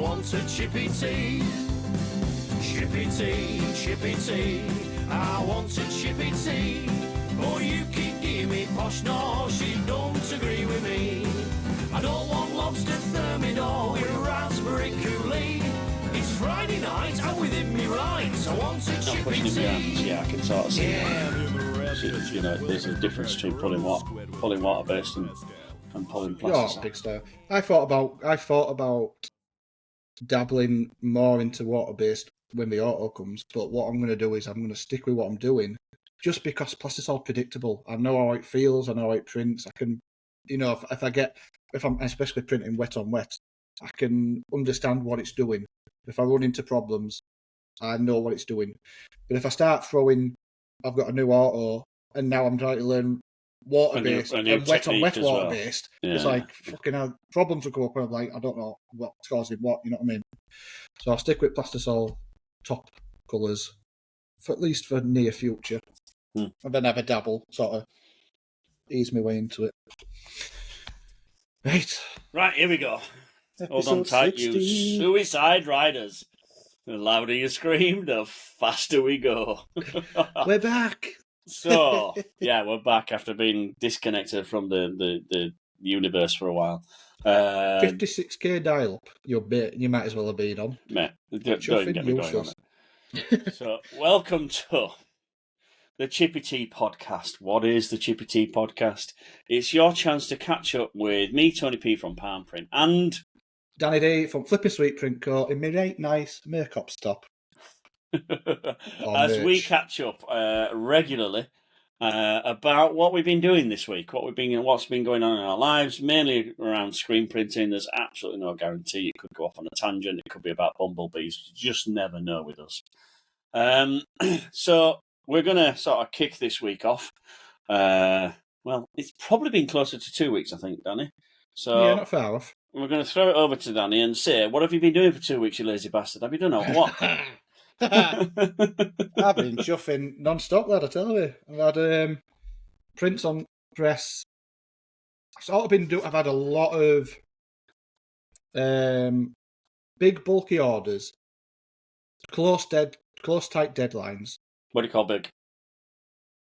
want a Chippy Tea. Chippy Tea, Chippy Tea. I want a Chippy Tea. Oh, you keep giving me posh, no, she don't agree with me. I don't want lobster thermidor with raspberry Kool-Aid. It's Friday night, I'm within me rights. I want a Chippy Tea. Yeah, I can sort of see that. You know, there's a difference between pulling water-based and pulling plastic. Oh, big star. I thought about dabbling more into water-based when the auto comes, but what I'm going to do is I'm going to stick with what I'm doing, just because plastic's all predictable. I know how it feels, I know how it prints. I can, you know, if I'm especially printing wet on wet, I can understand what it's doing. If I run into problems, I know what it's doing. But if I start throwing, I've got a new auto, and now I'm trying to learn water-based and wet on wet water-based. Well. Yeah. It's like, fucking hell, problems will go up, and I'm like, I don't know what's causing what, you know what I mean? So I'll stick with Plastisol top colours, at least for near future. And then have a dabble, sort of ease my way into it. Right, here we go. Hold on tight, 60. You suicide riders. The louder you scream, the faster we go. We're back. So, yeah, we're back after being disconnected from the universe for a while. 56k dial-up. You might as well have been on. Mate, don't get me going on it. So, welcome to the Chippy Tea podcast. What is the Chippy Tea podcast? It's your chance to catch up with me, Tony P from Palm Print, and Danny D from Flipping Sweet Print Co. in my right nice makeup stop. As we catch up regularly about what we've been doing this week, what's been going on in our lives, mainly around screen printing. There's absolutely no guarantee. It could go off on a tangent. It could be about bumblebees. You just never know with us. So we're going to sort of kick this week off. Well, it's probably been closer to 2 weeks, I think, Danny. So yeah, not far off. We're going to throw it over to Danny and say, what have you been doing for 2 weeks, you lazy bastard? Have you done what? I've been chuffing non-stop, lad, I tell you. I've had prints on press. I've had a lot of big, bulky orders, close, tight deadlines. What do you call big?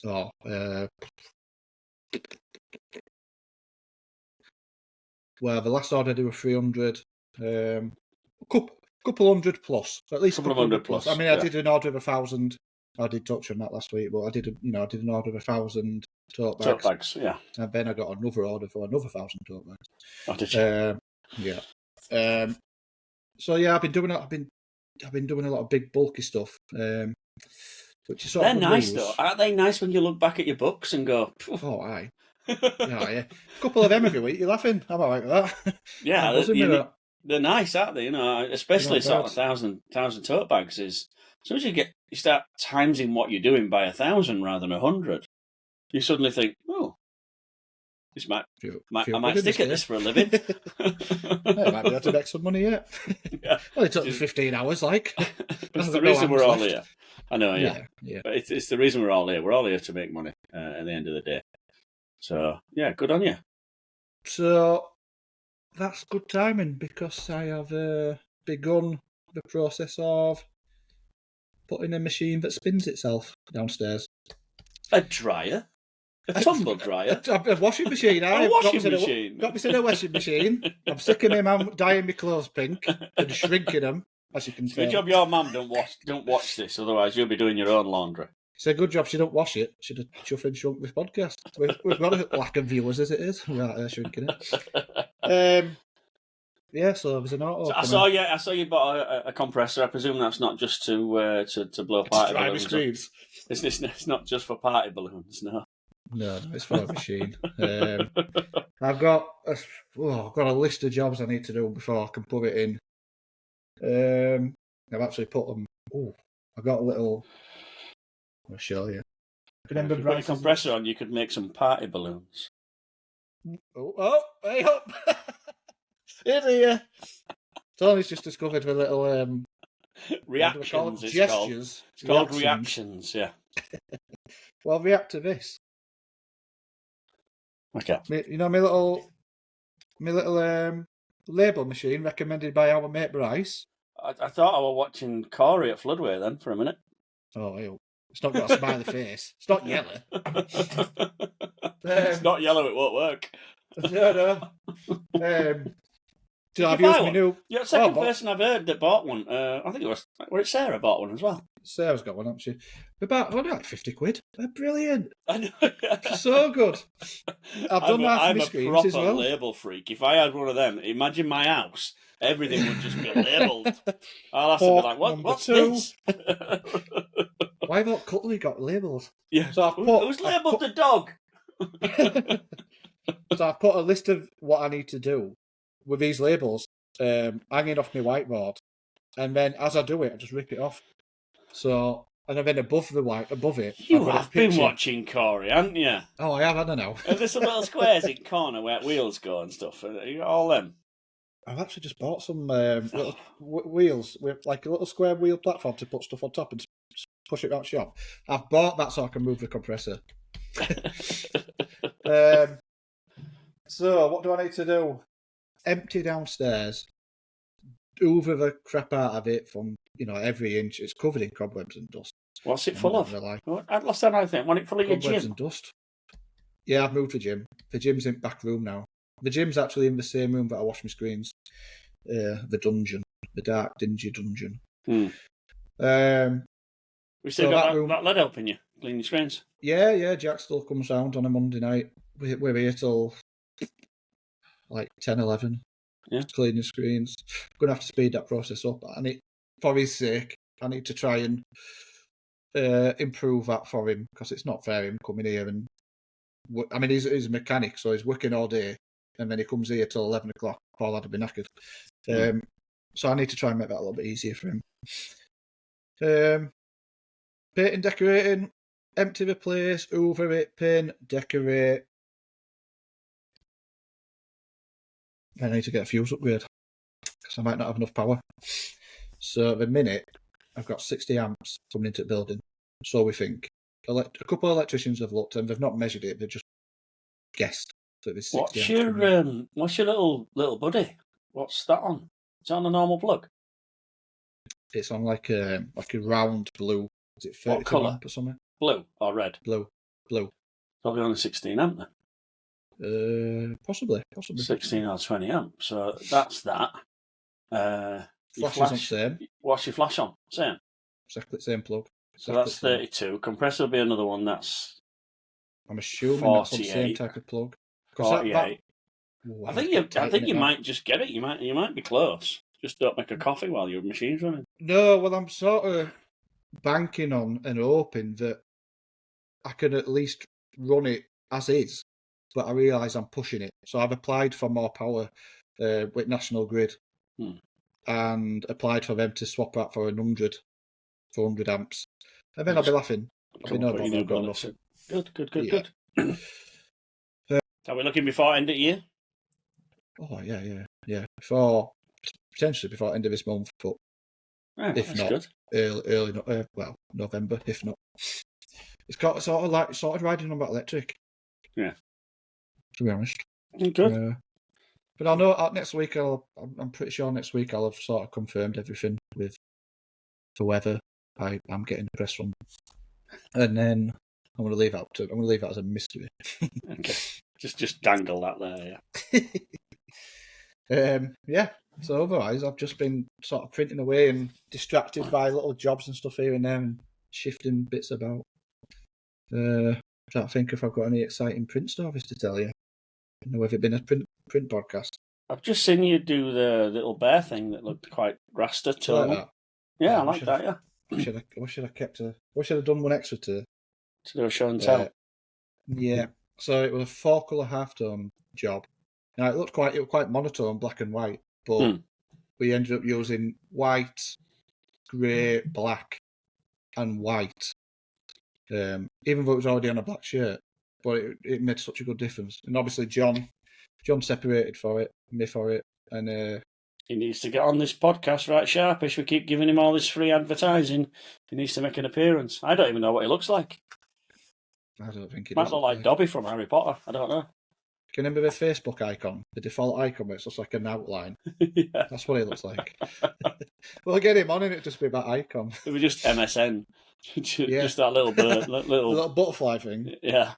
Oh, well, the last order I did was 300. Couple hundred plus, so at least a couple hundred plus. I mean, I did an order of 1,000. I did touch on that last week, but I did an order of 1,000 tote bags. Tote bags, yeah. And then I got another order for another 1,000 tote bags. Oh, did you? Yeah. So yeah, I've been doing a lot of big bulky stuff. Which is sort They're of nice though, aren't they? Nice when you look back at your books and go, oh, aye. Yeah. A couple of them every week. You're laughing. I'm all right with that. Yeah, they're nice, aren't they? You know, especially sort of 1,000 tote bags is. As soon as you start timesing what you're doing by 1,000 rather than 100, you suddenly think, oh, this I might stick at this for a living. I might be able to make some money yet. Yeah. Well, it took me 15 hours, like. It's the reason we're all here. I know, yeah. Yeah. But it's the reason we're all here. We're all here to make money at the end of the day. So, yeah, good on you. So, that's good timing because I have begun the process of putting a machine that spins itself downstairs. A dryer? A tumble dryer? A washing machine. A washing machine? Got me in a washing machine. I'm sick of my mum dyeing my clothes pink and shrinking them, as you can tell. Good job your mum don't watch this, otherwise you'll be doing your own laundry. It's a good job she don't wash it. She'd have chuffed and shrunk this podcast. We've got a lack of viewers as it is. Without shrinking it. Yeah, so there's an auto. So I saw you bought a compressor. I presume that's not just to blow party balloons. It's not just for party balloons, no. No, it's for a machine. I've got a list of jobs I need to do before I can put it in. I've actually put them. I've got a little. I'll show you. If you put a compressor on, you could make some party balloons. Oh, hey up! Here. Tony's just discovered a little reactions. Gestures. It's called reactions. Yeah. Well, react to this. Okay. You know my little label machine recommended by our mate Bryce. I thought I was watching Corey at Floodway then for a minute. Oh, ew. It's not got a smiley face. It's not yellow. It's not yellow, it won't work. No. Did I've you buy used my one? new. You're the second person I've heard that bought one. I think it Sarah bought one as well. Sarah's got one, hasn't she? About only like 50 quid. They're brilliant. I know. So good. I've done that for my screens as I'm a proper well. label freak. If I had one of them, imagine my house. Everything would just be labelled. I'll have to be like, what's this? Why have all cutlery got labels? Yeah. So who's labelled the dog? So I've put a list of what I need to do with these labels hanging off my whiteboard, and then as I do it, I just rip it off. So, and then above it, you have been watching Corey, haven't you? Oh, I have. I don't know. Are there some little squares in corner where wheels go and stuff? You got all them? I've actually just bought some little wheels with like a little square wheel platform to put stuff on top and push it around shop. I've bought that so I can move the compressor. So what do I need to do? Empty downstairs, hoover the crap out of it from every inch. It's covered in cobwebs and dust. What's it full of? Last time I think, wasn't it full of your gym? Cobwebs and dust. Yeah, I've moved the gym. The gym's in the back room now. The gym's actually in the same room that I wash my screens. The dungeon, the dark, dingy dungeon. We still got that lad helping you clean your screens? Yeah. Jack still comes round on a Monday night. We're here till like 10, 11. Yeah. Cleaning screens. I'm going to have to speed that process up. For his sake, I need to try and improve that for him, because it's not fair him coming here and... I mean, he's a mechanic, so he's working all day, and then he comes here till 11 o'clock. Paul had to be knackered. So I need to try and make that a little bit easier for him. Painting, decorating, empty the place, hoover it, paint, decorate. I need to get a fuse upgrade, because I might not have enough power. So at the minute, I've got 60 amps coming into the building. So we think. A couple of electricians have looked and they've not measured it, they've just guessed that there's 60 amps. What's your little buddy? What's that on? Is that on a normal plug? It's on like a round blue. Is it 32 what colour? amp or something? Blue or red? Blue. Probably on a 16 amp then. Possibly. 16 or 20 amp. So that's that. Flash is on same. What's your flash on? Same. Exactly the same plug. So that's 32. Compressor will be another one that's... I'm assuming that's on the same type of plug. 48. I think you might just get it. You might be close. Just don't make a coffee while your machine's running. No, well, I'm sort of banking on and hoping that I can at least run it as is, but I realise I'm pushing it. So I've applied for more power with National Grid and applied for them to swap out for 100 amps. And then I'll be laughing. I'll be no bother. Good. Are we looking before end of year? Oh, yeah. Potentially before end of this month, but if not, early November, if not. It's got sort of riding on that electric. Yeah. To be honest. Good. But I'll know next week. I'm pretty sure next week I'll have sort of confirmed everything with the weather. I'm getting the press from, and then I'm going to leave that as a mystery. Okay. Just dangle that there. Yeah. Yeah. So otherwise, I've just been sort of printing away and distracted by little jobs and stuff here and there, and shifting bits about. I don't think if I've got any exciting print stories to tell you. Have it been a print podcast? I've just seen you do the little bear thing that looked quite Rasta tonal. Like that. Yeah, I like that. Yeah. What should I have done one extra to do a show and tell? Yeah. So it was a 4-colour halftone job. Now it was quite monotone, black and white, but we ended up using white, grey, black, and white. Even though it was already on a black shirt, but it made such a good difference. And obviously John separated for it, me for it, and he needs to get on this podcast right sharpish. We keep giving him all this free advertising. He needs to make an appearance. I don't even know what he looks like. I don't think it might look like Dobby from Harry Potter. I don't know. Can you remember the Facebook icon? The default icon where it's just like an outline. Yeah. That's what it looks like. We'll get him on and it'll just be that icon. It was just MSN. Yeah. Just that little bird, The little butterfly thing. Yeah.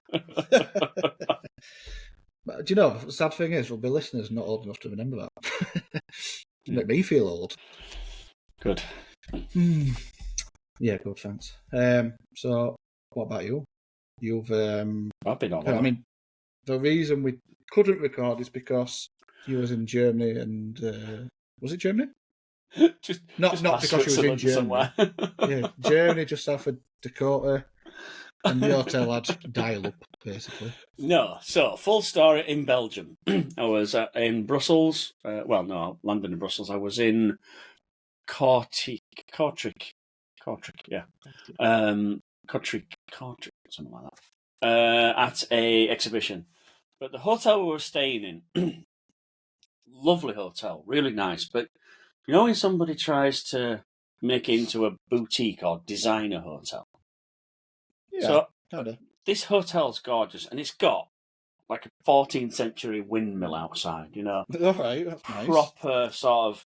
But do you know, the sad thing is, there'll be listeners not old enough to remember that. Make me feel old. Good. Yeah, good, thanks. So, what about you? You've... I've been on. I mean, the reason we couldn't record is because you was in Germany and... was it Germany? just Not past because you was in Switzerland Germany. somewhere. Yeah, Germany, just south of Dakota. And the hotel had dial-up, basically. No, so full story in Belgium. I was in Brussels. I landed in Brussels. I was in Kortrijk, yeah, Kortrijk, something like that, at a exhibition. But the hotel we were staying in, lovely hotel, really nice. But you know when somebody tries to make it into a boutique or designer hotel? Yeah, so kind of. This hotel's gorgeous, and it's got like a 14th century windmill outside, you know. All right, that's nice. Proper sort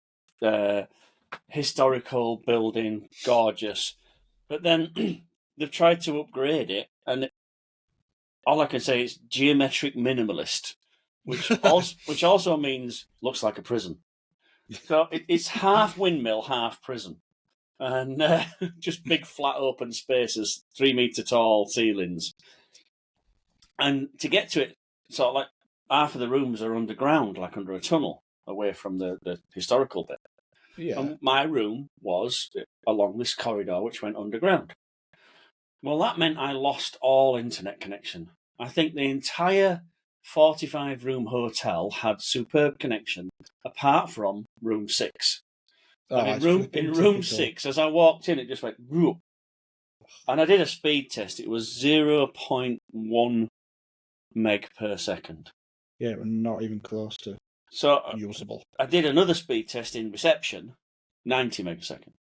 of historical building, gorgeous. But then they've tried to upgrade it, and all I can say is geometric minimalist, which also means looks like a prison. So it's half windmill, half prison. And just big flat open spaces, 3 metre tall ceilings. And to get to it, sort of like half of the rooms are underground, like under a tunnel, away from the historical bit. Yeah. And my room was along this corridor, which went underground. Well, that meant I lost all internet connection. I think the entire 45-room hotel had superb connection, apart from room 6. And in room 6, as I walked in, it just went whoop. And I did a speed test. It was 0.1 meg per second. Yeah, not even close to usable. I did another speed test in reception, 90 meg a second.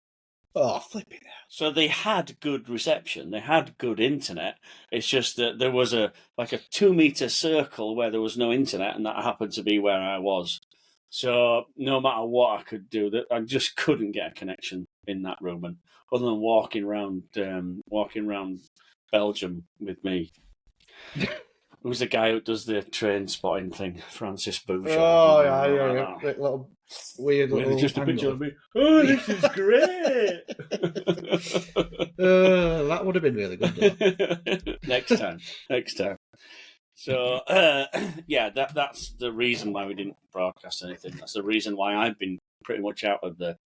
Oh, flipping out. So they had good reception. They had good internet. It's just that there was a 2 metre circle where there was no internet, and that happened to be where I was. So no matter what I could do, that I just couldn't get a connection in that room. And other than walking around Belgium with me, who's the guy who does the train spotting thing, Francis Boucher. Oh yeah. Like little weird little. Just a picture of me. Oh, this is great. That would have been really good. Next time. So, yeah, that's the reason why we didn't broadcast anything. That's the reason why I've been pretty much out of the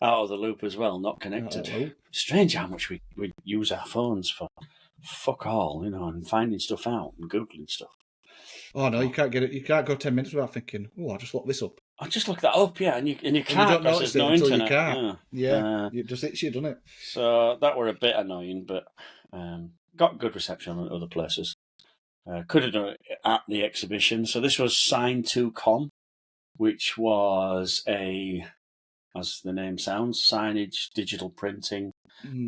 loop as well, not connected. Strange how much we use our phones for fuck all, you know, and finding stuff out and Googling stuff. Oh, no, you can't get it. You can't go 10 minutes without thinking, oh, I'll just look this up. I'll just look that up, yeah, and you can't you don't because notice there's no until internet. You can't. Yeah, it just hits you, doesn't it? So that were a bit annoying, but got good reception at other places. Could have done it at the exhibition. So this was Sign 2 Con, which was as the name sounds, signage, digital printing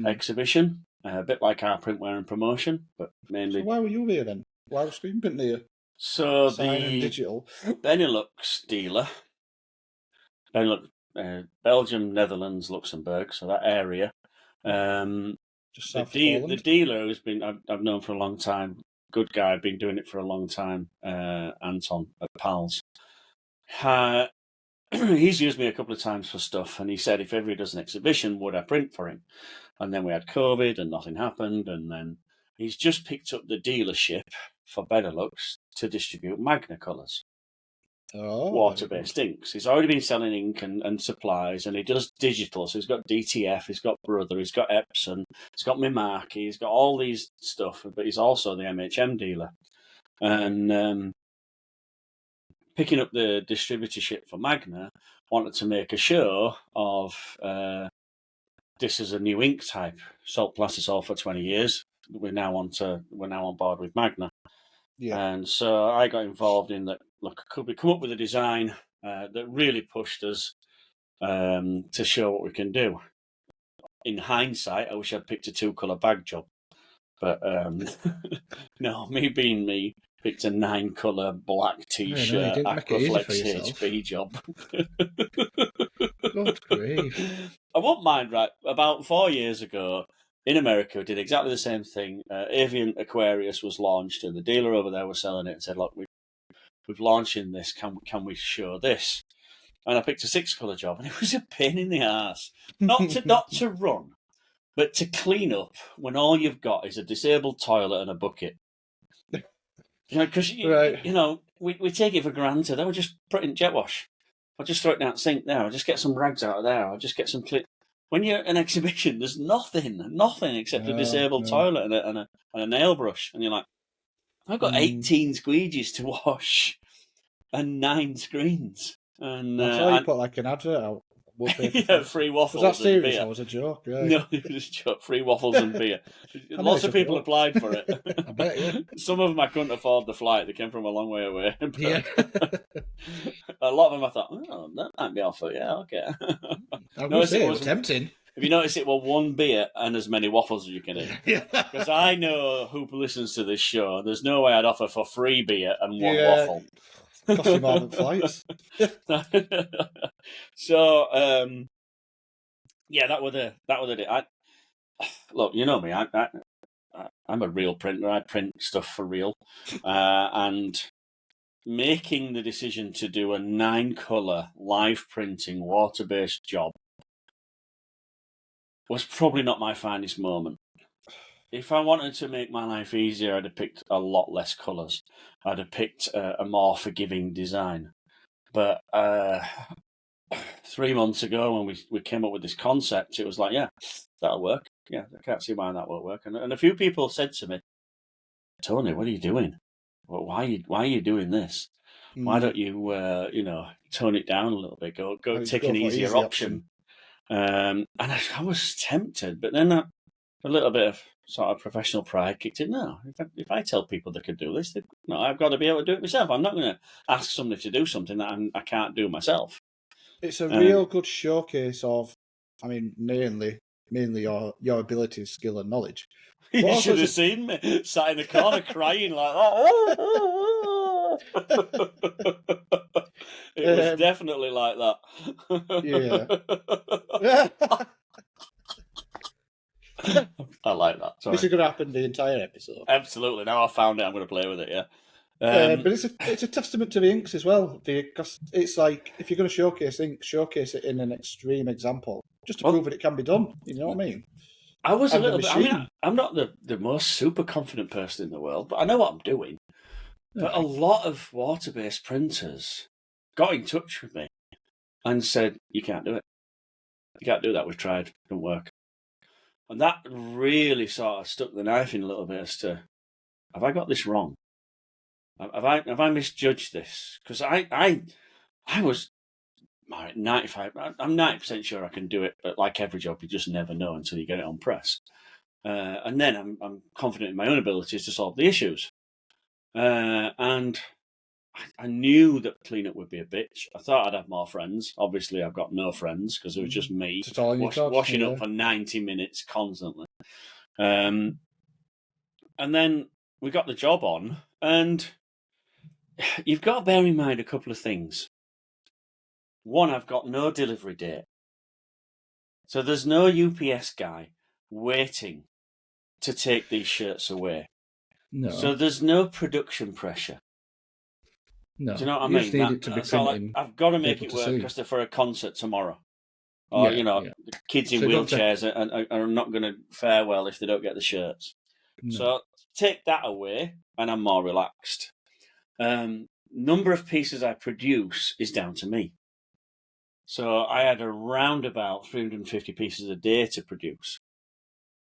exhibition. A bit like our printwear and promotion, but mainly. So why were you here then? Why was Screen Print here? So Sign and the digital. Benelux dealer, Belgium, Netherlands, Luxembourg, so that area. Just south The dealer who's been I've known for a long time, good guy, been doing it for a long time. Anton at Pals. He's used me a couple of times for stuff, and he said if ever he does an exhibition, would I print for him? And then we had COVID, and nothing happened, and then he's just picked up the dealership for Benelux to distribute Magna colours. Oh, water-based inks. He's already been selling ink and supplies, and he does digital. So he's got DTF, he's got Brother, he's got Epson, he's got Mimaki, he's got all these stuff, but he's also the MHM dealer. And picking up the distributorship for Magna, wanted to make a show of this is a new ink type. Salt plastisol for 20 years. We're now on board with Magna. Yeah. And so I got involved in that. Look, could we come up with a design that really pushed us to show what we can do? In hindsight, I wish I'd picked a 2-colour bag job. But no, me being me, picked a 9-colour black T-shirt, didn't make it easy for Aquaflex yourself. HB job. Good grief. I won't mind, right? About 4 years ago, in America, we did exactly the same thing. Avian Aquarius was launched, and the dealer over there was selling it and said, look, we've launching this, can we show this? And I picked a 6-colour job, and it was a pain in the arse. Not to run, but to clean up when all you've got is a disabled toilet and a bucket. Because we take it for granted. I would just put it in jet wash. I'll just throw it down the sink there. I'll just get some rags out of there. I'll just get some clean. When you're at an exhibition, there's nothing except a disabled toilet and a nail brush, and you're like, I've got 18 squeegees to wash and 9 screens. And I saw you put like an advert out. Free waffles. Was that serious? And beer. That was a joke. Yeah. No, it was a joke. Free waffles and beer. Lots of people applied for it. I bet, yeah. Some of them I couldn't afford the flight. They came from a long way away. Yeah. A lot of them I thought, oh, that might be offer. Yeah, okay. I was say, it was tempting. If you notice, it was 1 beer and as many waffles as you can eat. Yeah. Because I know who listens to this show. There's no way I'd offer for free beer and 1 waffle. Cost you more than flights. So, that was it. Look, you know me. I'm a real printer. I print stuff for real, and making the decision to do a 9-colour live printing water-based job was probably not my finest moment. If I wanted to make my life easier, I'd have picked a lot less colours. I'd have picked a more forgiving design. But 3 months ago, when we came up with this concept, it was like, yeah, that'll work. Yeah, I can't see why that won't work. And a few people said to me, Tony, what are you doing? Well, why are you doing this? Why don't you, tone it down a little bit? Go take an easier option. And I was tempted, but then a little bit of sort of professional pride kicked in. No, if I tell people they could do this, I've got to be able to do it myself. I'm not going to ask somebody to do something that I can't do myself. It's a real good showcase of, mainly your abilities, skill, and knowledge. You should have seen me sat in the corner crying like that. It was definitely like that. Yeah. I like that. Sorry. This is going to happen the entire episode. Absolutely. Now I found it, I'm going to play with it. Yeah. But it's a testament to the inks as well, because it's like, if you're going to showcase ink, showcase it in an extreme example, just to prove that it can be done. You know what I mean? I was a little bit. I'm not the most super confident person in the world, but I know what I'm doing. But a lot of water-based printers got in touch with me and said, "You can't do it. You can't do that. We've tried. It don't work." And that really sort of stuck the knife in a little bit as to, have I got this wrong? Have I misjudged this? Because I was 95. I'm 90% sure I can do it, but like every job, you just never know until you get it on press. And then I'm confident in my own abilities to solve the issues. And I knew that cleanup would be a bitch. I thought I'd have more friends. Obviously, I've got no friends because it was just me washing up for 90 minutes constantly. And then we got the job on, and you've got to bear in mind a couple of things. One, I've got no delivery date. So there's no UPS guy waiting to take these shirts away. No. So there's no production pressure. No. Do you know what I mean? Just need it to be printing. I've got to make it work because they're for a concert tomorrow. Or, the kids in wheelchairs are not going to fare well if they don't get the shirts. No. So take that away and I'm more relaxed. Number of pieces I produce is down to me. So I had around about 350 pieces a day to produce.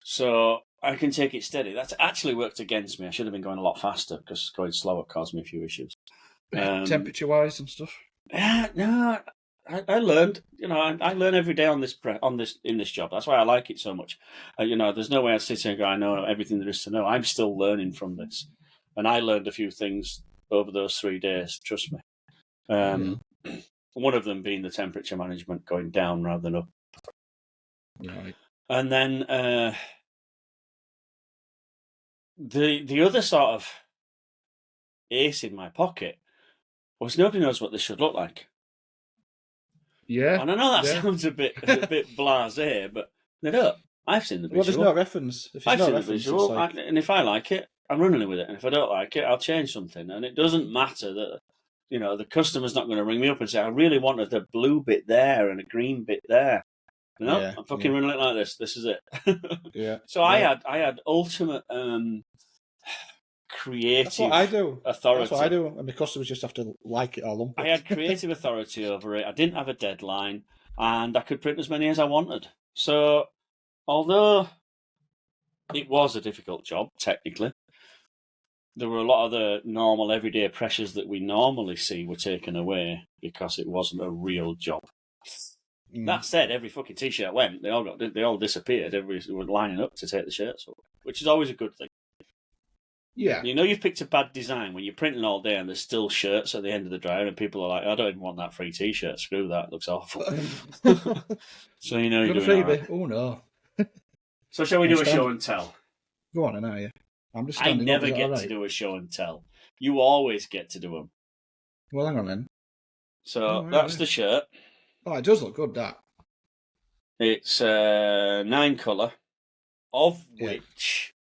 So I can take it steady. That's actually worked against me. I should have been going a lot faster because going slower caused me a few issues. Temperature-wise and stuff? No, I learned. I learn every day in this job. That's why I like it so much. There's no way I sit here and go, I know everything there is to know. I'm still learning from this. And I learned a few things over those 3 days, trust me. One of them being the temperature management going down rather than up. Right. And then the other sort of ace in my pocket was nobody knows what this should look like. Yeah. And I know that yeah. sounds a bit blasé, but they don't. I've seen the visual. Well, there's no reference. If I've there's seen no the reference, visual, it's like... and if I like it, I'm running with it. And if I don't like it, I'll change something. And it doesn't matter that, you know, the customer's not going to ring me up and say, I really wanted the blue bit there and a green bit there. No, Yeah, I'm fucking running it like this. This is it. Yeah. So yeah. I had ultimate creative That's what I do. authority. That's what I do. And the customers just have to like it or lump it. I had creative authority over it. I didn't have a deadline, and I could print as many as I wanted. So, although it was a difficult job, technically, there were a lot of the normal everyday pressures that we normally see were taken away because it wasn't a real job. That said, every fucking t-shirt went. They all disappeared. Everybody were lining up to take the shirts up, which is always a good thing. Yeah. You know, you've picked a bad design when you're printing all day and there's still shirts at the end of the dryer, and people are like, I don't even want that free t-shirt. Screw that. It looks awful. So you know you're doing all right. Oh, no. So shall we do a show and tell? Go on, are you? I'm just I standing never up. Is that get all right? to do a show and tell. You always get to do them. Well, hang on then. So right, that's right. the shirt. Oh, it does look good, that. It's 9 colour, of Yeah. which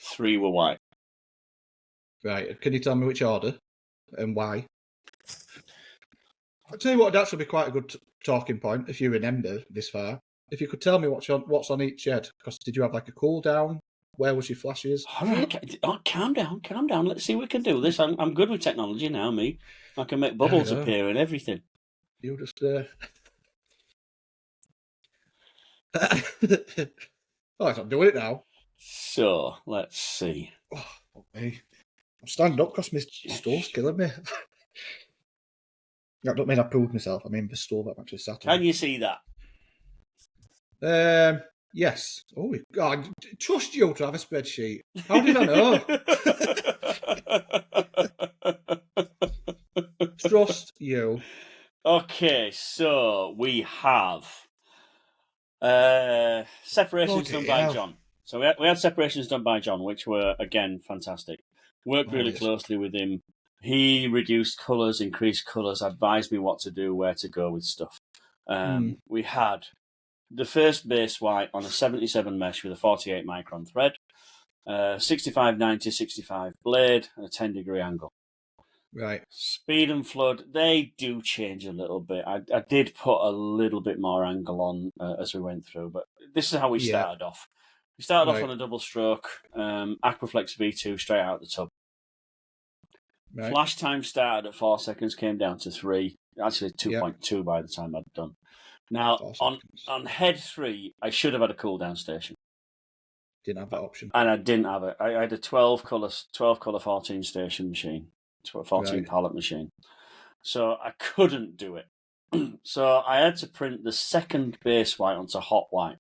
3 were white. Right. Can you tell me which order and why? I'll tell you what, would actually be quite a good talking point if you remember this far. If you could tell me what's on each head, because did you have like a cool down? Where was your flashes? All right, calm down. Let's see if we can do this. I'm good with technology now, me. I can make bubbles appear and everything. You just... Oh, I'm doing it now. So, let's see. Oh, okay. I'm standing up because my stool's killing me. I don't mean I proved myself. I mean the stool that I'm actually sat on. Can you see that? Yes. Oh, God. Trust you to have a spreadsheet. How did I know? Trust you. Okay, so we have separations done by John. So we had separations done by John, which were, again, fantastic. Worked really closely with him. He reduced colours, increased colours, advised me what to do, where to go with stuff. We had the first base white on a 77 mesh with a 48 micron thread, 65/90/65 blade, and a 10-degree angle. Right. Speed and flood, they do change a little bit. I did put a little bit more angle on as we went through, but this is how we started off. We started off on a double stroke, Aquaflex V2 straight out the tub. Right. Flash time started at 4 seconds, came down to 3. Actually, 2.2 by the time I'd done. Now, on head 3, I should have had a cool down station. Didn't have that option. And I didn't have it. I had a 12 colour 14 station machine, 14 pallet machine. So I couldn't do it. So I had to print the second base white onto hot white.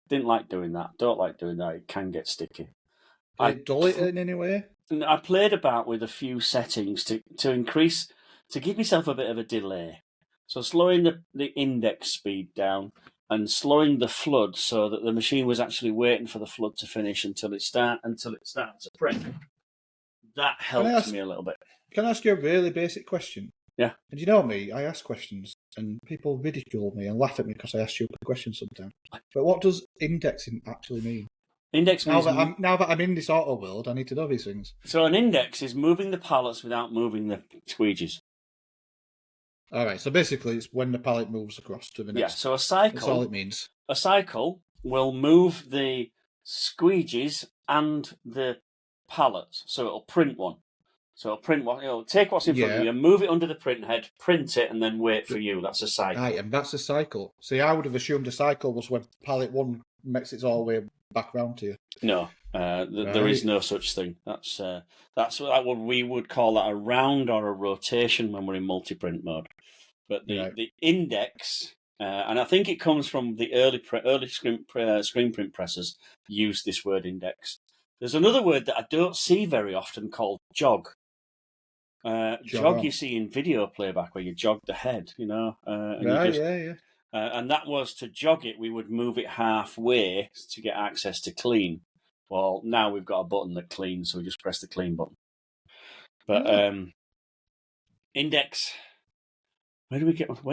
Didn't like doing that. Don't like doing that. It can get sticky. Did it dull it in any way? I played about with a few settings to increase, to give myself a bit of a delay. So slowing the index speed down and slowing the flood so that the machine was actually waiting for the flood to finish until it started to print. That helped me a little bit. Can I ask you a really basic question? Yeah. And you know me, I ask questions and people ridicule me and laugh at me because I ask stupid questions sometimes. But what does indexing actually mean? Index means now that I'm in this auto world, I need to know these things. So an index is moving the pallets without moving the squeegees. All right. So basically, it's when the pallet moves across to the next. Yeah. So a cycle. That's all it means. A cycle will move the squeegees and the pallets, so it'll print one. So it'll print one. It'll take what's in front of you, move it under the print head, print it, and then wait for you. That's a cycle. Right, and that's a cycle. See, I would have assumed a cycle was when pallet 1 makes its all the way back round to you. No, there is no such thing. That's what we would call that a round or a rotation when we're in multi-print mode. But the index, and I think it comes from the early screen print presses used this word index. There's another word that I don't see very often called jog. Jog you see in video playback where you jog the head, you know. And that was to jog it, we would move it halfway to get access to clean. Well, now we've got a button that cleans, so we just press the clean button. But Index. Where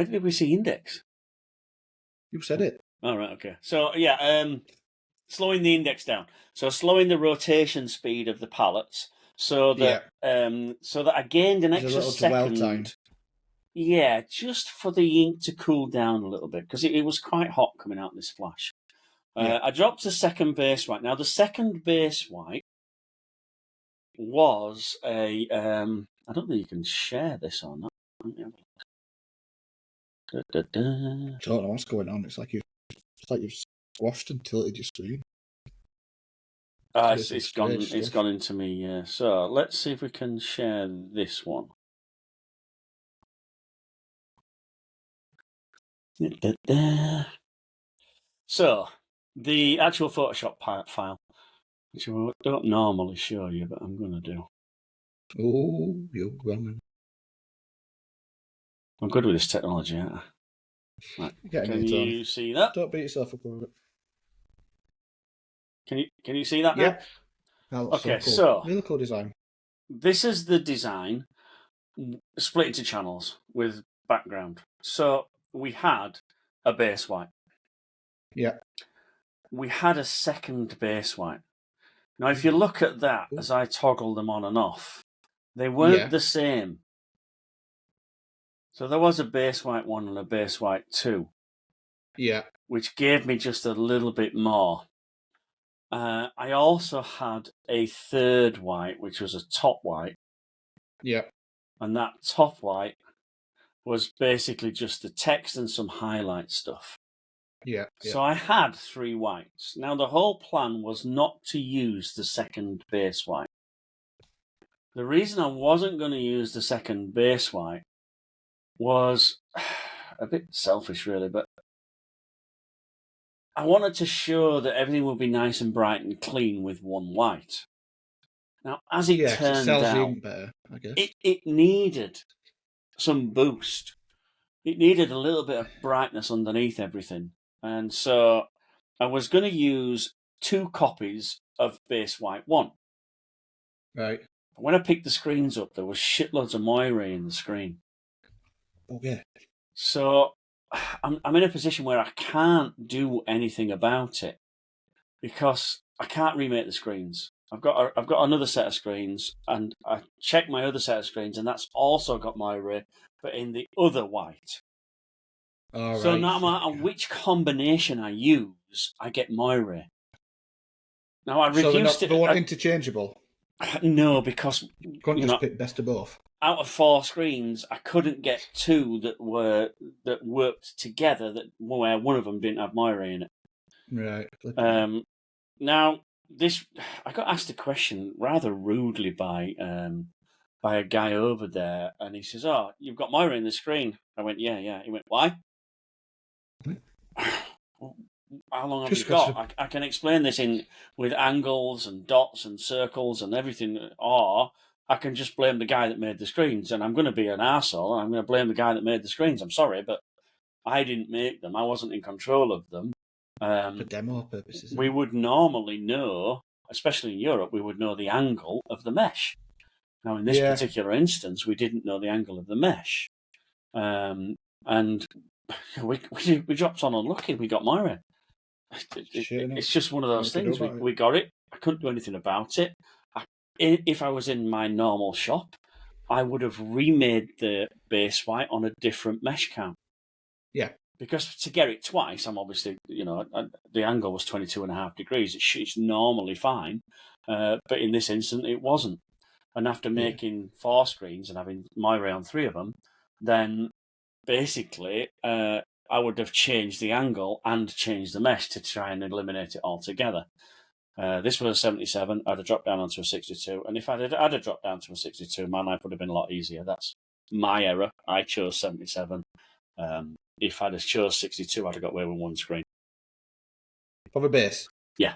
did we see Index? You said it. All right, okay. So yeah, slowing the index down. So slowing the rotation speed of the pallets, so that I gained an extra second. Time. Yeah, just for the ink to cool down a little bit, because it was quite hot coming out of this flash. I dropped the second base white. Now the second base white was a. I don't think you can share this or not. I don't know what's going on. It's like you've squashed and tilted your screen. It's gone into me. Yeah. So let's see if we can share this one. So the actual Photoshop file, which I don't normally show you, but I'm going to do. Oh, you're running. I'm good with this technology, aren't I? Right. Can you see that? Don't beat yourself up over it. Can you see that now? Yeah. Okay, so really cool design. This is the design split into channels with background. So we had a base white. Yeah. We had a second base white. Now, if you look at that, as I toggle them on and off, they weren't the same. So there was a base white 1 and a base white 2. Yeah. Which gave me just a little bit more. I also had a third white, which was a top white. Yeah. And that top white was basically just the text and some highlight stuff. Yeah. So I had 3 whites. Now, the whole plan was not to use the second base white. The reason I wasn't going to use the second base white was a bit selfish, really, but I wanted to show that everything would be nice and bright and clean with one white. Now, as it turned out, better, I guess. It needed some boost. It needed a little bit of brightness underneath everything. And so I was going to use 2 copies of base white 1. Right. When I picked the screens up, there was shitloads of moire in the screen. Okay. So I'm in a position where I can't do anything about it because I can't remake the screens. I've got another set of screens, and I checked my other set of screens, and that's also got moire, but in the other white. So no matter which combination I use, I get moire. Now I reduced it. They weren't interchangeable. No, because couldn't just pick best of both. Out of 4 screens, I couldn't get 2 that worked together. Where one of them didn't have moire in it. Right. Now I got asked a question rather rudely by a guy over there, and he says, "Oh, you've got moire in the screen." I went, "Yeah." He went, "Why?" How long have you got? I can explain this with angles and dots and circles and everything, or I can just blame the guy that made the screens, and I'm going to be an arsehole, and I'm going to blame the guy that made the screens. I'm sorry, but I didn't make them. I wasn't in control of them. For demo purposes. We would normally know, especially in Europe, we would know the angle of the mesh. Now, in this particular instance, we didn't know the angle of the mesh. And we dropped on unlucky. We got moire. It's just one of those things. We got it. I couldn't do anything about it. If I was in my normal shop, I would have remade the base white on a different mesh count. Yeah. Because to get it twice, I'm obviously, the angle was 22.5 degrees. It's normally fine. But in this instance, it wasn't. And after making 4 screens and having moire on 3 of them, then basically I would have changed the angle and changed the mesh to try and eliminate it altogether. This was a 77. I'd have dropped down onto a 62. And if I'd have dropped down to a 62, my life would have been a lot easier. That's my error. I chose 77. If I'd have chose 62, I'd have got away with 1 screen. For the base? Yeah,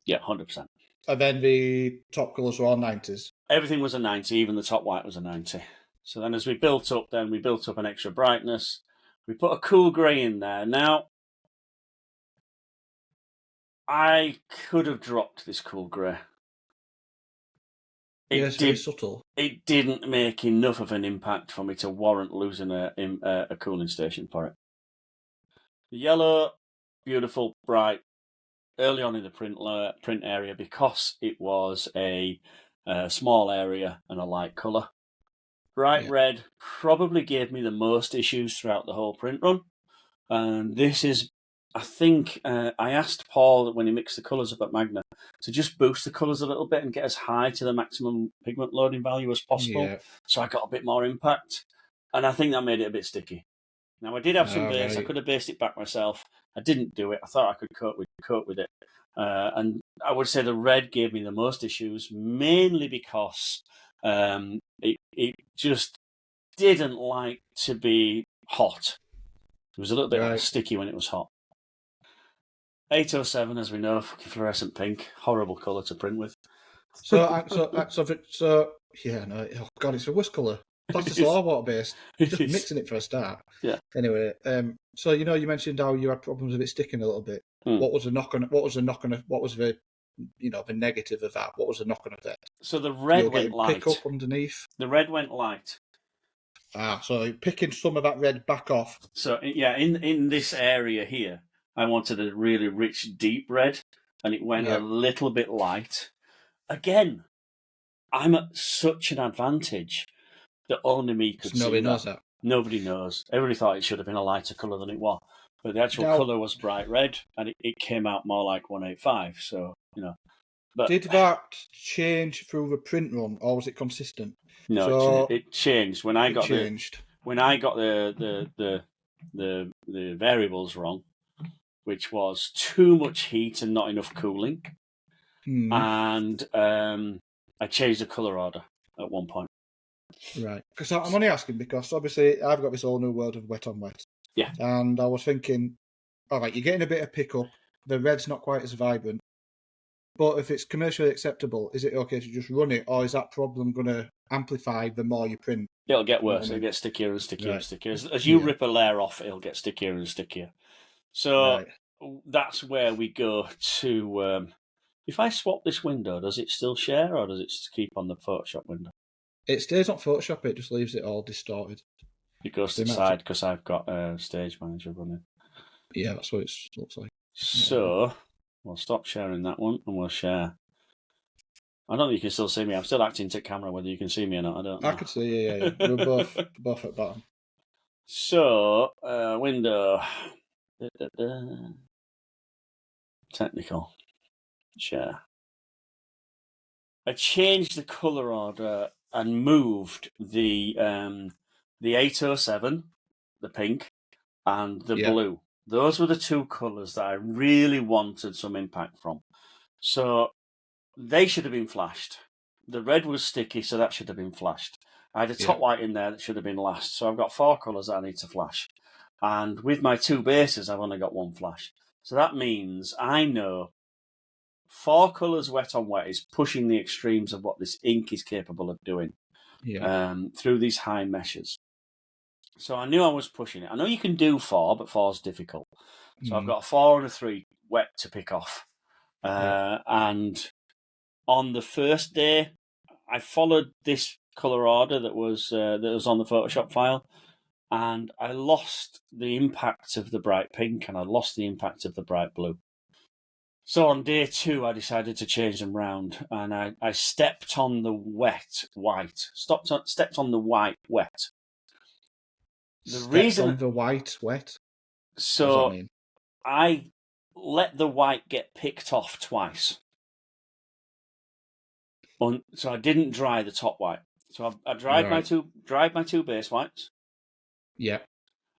100%. And then the top colours were all 90s? Everything was a 90, even the top white was a 90. So then as we built up an extra brightness. We put a cool grey in there. Now, I could have dropped this cool grey. It's very subtle. It didn't make enough of an impact for me to warrant losing a cooling station for it. The yellow, beautiful, bright, early on in the print area, because it was a small area and a light colour. Bright red probably gave me the most issues throughout the whole print run. And this is, I think, I asked Paul when he mixed the colours up at Magna to just boost the colours a little bit and get as high to the maximum pigment loading value as possible. So I got a bit more impact. And I think that made it a bit sticky. Now, I did have some base. I could have based it back myself. I didn't do it. I thought I could coat with it. And I would say the red gave me the most issues, mainly because it just didn't like to be hot. It was a little bit sticky when it was hot. 807, as we know, fluorescent pink, horrible colour to print with. Oh God, it's the worst colour. That's all water based. Just mixing it for a start. Yeah. Anyway, so you mentioned how you had problems with it sticking a little bit. What was the knock on? What was the the negative of that? What was the knock on effect? So the red went light. Pick up underneath. The red went light. So picking some of that red back off. So in this area here, I wanted a really rich, deep red, and it went a little bit light. Again, I'm at such an advantage that only me could see that. Nobody knows that. Nobody knows. Everybody thought it should have been a lighter colour than it was. But the actual colour was bright red, and it came out more like 185. So, But, did that change through the print run, or was it consistent? No, it changed. When I got the variables wrong, which was too much heat and not enough cooling, and I changed the colour order at one point. Right, because I'm only asking because obviously I've got this whole new world of wet on wet. Yeah. And I was thinking, all right, you're getting a bit of pickup. The red's not quite as vibrant. But if it's commercially acceptable, is it okay to just run it, or is that problem going to amplify the more you print? It'll get worse. It'll get stickier and stickier and stickier. As you rip a layer off, it'll get stickier and stickier. So that's where we go to... if I swap this window, does it still share, or does it keep on the Photoshop window? It stays on Photoshop, it just leaves it all distorted. It goes to the side because I've got Stage Manager running. Yeah, that's what it looks like. So, we'll stop sharing that one and we'll share. I don't think you can still see me. I'm still acting to camera, whether you can see me or not. I don't know. I can see you, yeah. We're both at bottom. So, window. Technical. Share. I changed the colour order and moved the 807, the pink, and the blue. Those were the two colours that I really wanted some impact from. So they should have been flashed. The red was sticky, so that should have been flashed. I had a top white in there that should have been last. So I've got 4 colours that I need to flash. And with my 2 bases, I've only got 1 flash. So that means I know 4 colours wet on wet is pushing the extremes of what this ink is capable of doing through these high meshes. So I knew I was pushing it. I know you can do 4, but 4 is difficult. So I've got a 4 and a 3 wet to pick off. And on the first day, I followed this colour order that was on the Photoshop file, and I lost the impact of the bright pink and I lost the impact of the bright blue. So on day 2, I decided to change them round, and I stepped on the wet white. Stepped on the white wet. On the white wet? So what does that mean? I let the white get picked off twice. So I didn't dry the top white. So I dried my two base whites. Yeah.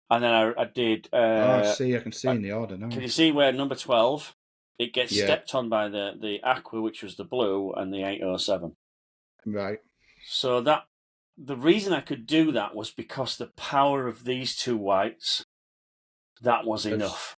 And then I did. I see. I can see in the order now. Can you see where number 12? It gets stepped on by the aqua, which was the blue, and the 807. Right. So the reason I could do that was because the power of these 2 whites, that was enough.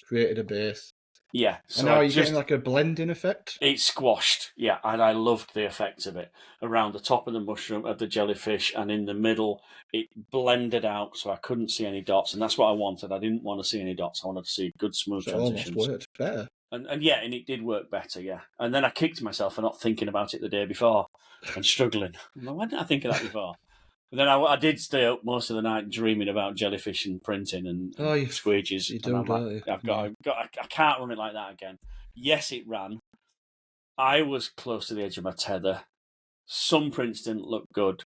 Created a base. Yeah. So and now you're getting like a blending effect? It squashed, and I loved the effect of it. Around the top of the mushroom, of the jellyfish, and in the middle, it blended out so I couldn't see any dots, and that's what I wanted. I didn't want to see any dots. I wanted to see good, smooth transitions. It almost worked better. And it did work better, yeah. And then I kicked myself for not thinking about it the day before and struggling. I'm like, why didn't I think of that before? But then I did stay up most of the night dreaming about jellyfish and printing and squeegees. You and do, I'm don't like, you? I can't run it like that again. Yes, it ran. I was close to the edge of my tether. Some prints didn't look good.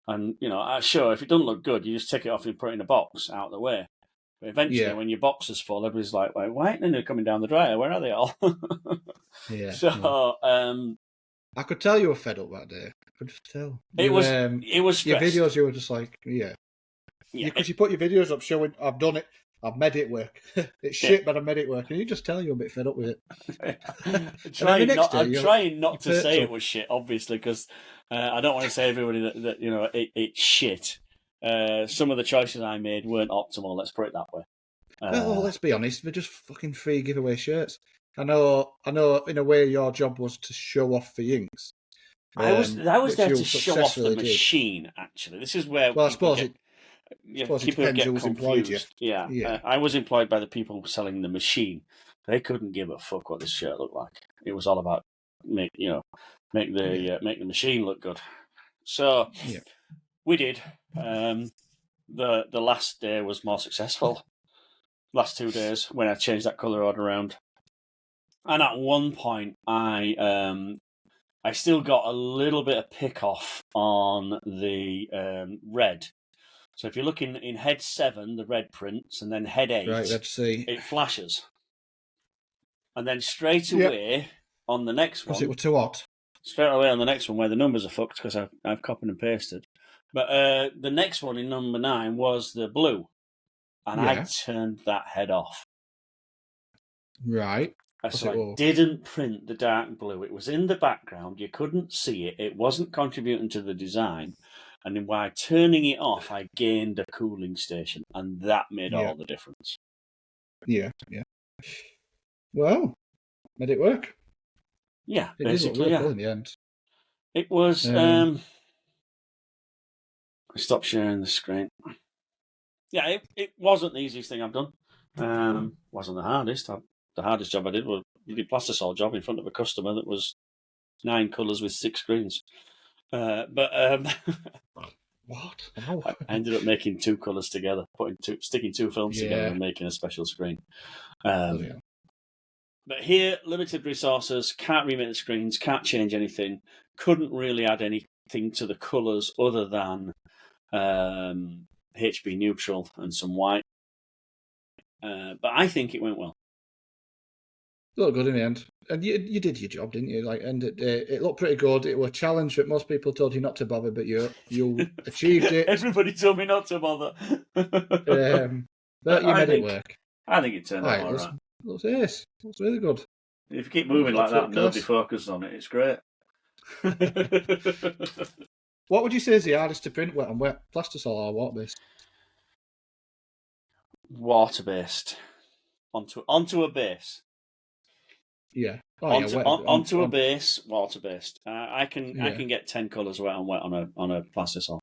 And, sure, if it doesn't look good, you just take it off and put it in a box out of the way. But eventually, when your box is full, everybody's like, why aren't they coming down the dryer? Where are they all? Yeah. So, I could tell you were fed up that day. I could just tell. It was stressed. Your videos, you were just like, yeah. Because you put your videos up showing, I've done it, I've made it work. It's shit, but I made it work. And you just tell you're a bit fed up with it. I'm trying not to say it was shit, obviously, because I don't want to say to everybody that it's shit. Some of the choices I made weren't optimal, let's put it that way. Well, let's be honest, they're just fucking free giveaway shirts. I know. In a way, your job was to show off the inks. I was there to show off the machine. Actually, this is where. Well, I suppose it people get confused. Employed you. Yeah. I was employed by the people selling the machine. They couldn't give a fuck what this shirt looked like. It was all about make the machine look good. So we did. The last day was more successful. Last 2 days when I changed that colour order around. And at one point, I still got a little bit of pick off on the red. So if you're looking in head 7, the red prints, and then head 8, right, let's see. It flashes. And then straight away on the next one, because it was too hot. Straight away on the next one where the numbers are fucked because I've copied and pasted. But the next one in number 9 was the blue, and I turned that head off. Right. So I didn't print the dark blue. It was in the background. You couldn't see it. It wasn't contributing to the design. And then by turning it off, I gained a cooling station. And that made all the difference. Yeah. Well, made it work. Yeah, it basically, did look in the end. It was... I stopped sharing the screen. Yeah, it wasn't the easiest thing I've done. Wasn't the hardest. The hardest job I did was a plastisol job in front of a customer that was 9 colours with 6 screens. But what? I ended up making 2 colours together, sticking 2 films together and making a special screen. But here, limited resources, can't remake the screens, can't change anything, couldn't really add anything to the colours other than HB neutral and some white. But I think it went well. It looked good in the end. And you did your job, didn't you? It looked pretty good. It was a challenge that most people told you not to bother, but you achieved it. Everybody told me not to bother. But you made it work. I think it turned out all right. Looks ace. Looks really good. If you keep moving like that and nobody focuses on it, it's great. What would you say is the hardest to print, wet and wet? Plastisol or water-based? Water-based. Onto a base. Yeah. Onto a base, water-based. I can get 10 colours wet and wet on a plastisol.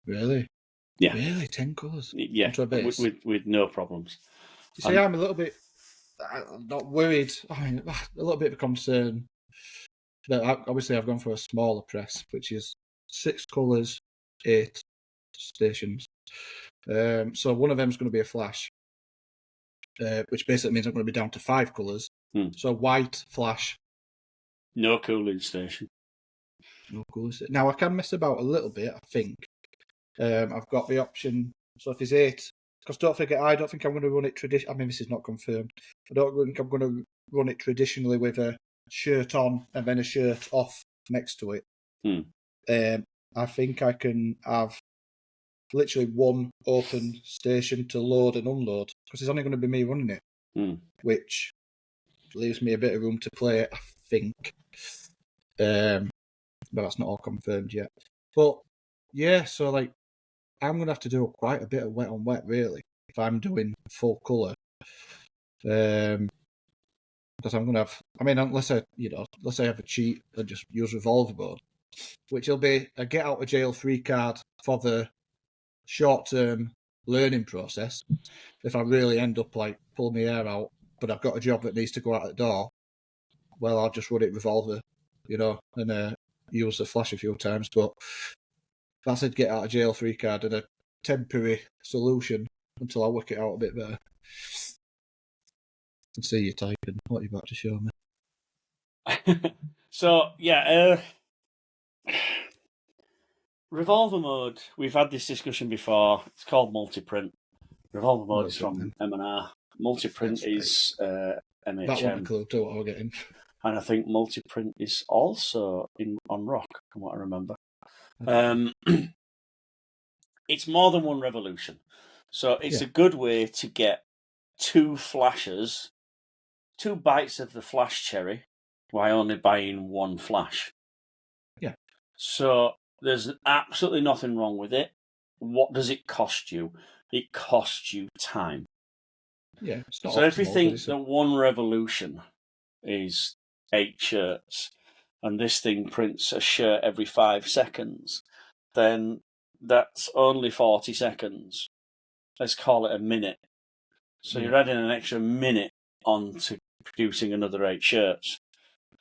Really? Yeah. Really? 10 colours? Yeah. Onto a base? With no problems. You see, I'm a little bit... I'm not worried. I mean, a little bit of a concern. But obviously, I've gone for a smaller press, which is 6 colours, 8 stations. So one of them is going to be a flash, which basically means I'm going to be down to 5 colours. So white, flash. No cooling station. No cooling station. Now, I can mess about a little bit, I think. I've got the option. So if there's 8... Because don't forget, I don't think I'm going to run it traditionally. I mean, this is not confirmed. I don't think I'm going to run it traditionally with a shirt on and then a shirt off next to it. I think I can have literally one open station to load and unload because it's only going to be me running it, which leaves me a bit of room to play, I think. But that's not all confirmed yet. But yeah, so I'm going to have to do quite a bit of wet on wet, really, if I'm doing full colour. Because I'm going to have... I mean, unless I have a cheat and just use revolver board, which will be a get-out-of-jail-free card for the short-term learning process. If I really end up, pulling my hair out but I've got a job that needs to go out the door, well, I'll just run it revolver, and use the flash a few times. But that's a get out of jail free card and a temporary solution until I work it out a bit better. And see you typing. What are you about to show me? So, revolver mode, we've had this discussion before. It's called multi-print. Revolver mode is from M&R. Multi-print is MHM. That wasn't a clue to what I was getting. And I think multi-print is also on Rock, from what I remember. It's more than one revolution. So it's a good way to get 2 flashes, 2 bites of the flash cherry, while only buying 1 flash. Yeah. So there's absolutely nothing wrong with it. What does it cost you? It costs you time. Yeah. It's not so if you think that 1 revolution is 8 shirts, and this thing prints a shirt every 5 seconds, then that's only 40 seconds. Let's call it a minute. So you're adding an extra minute on to producing another 8 shirts.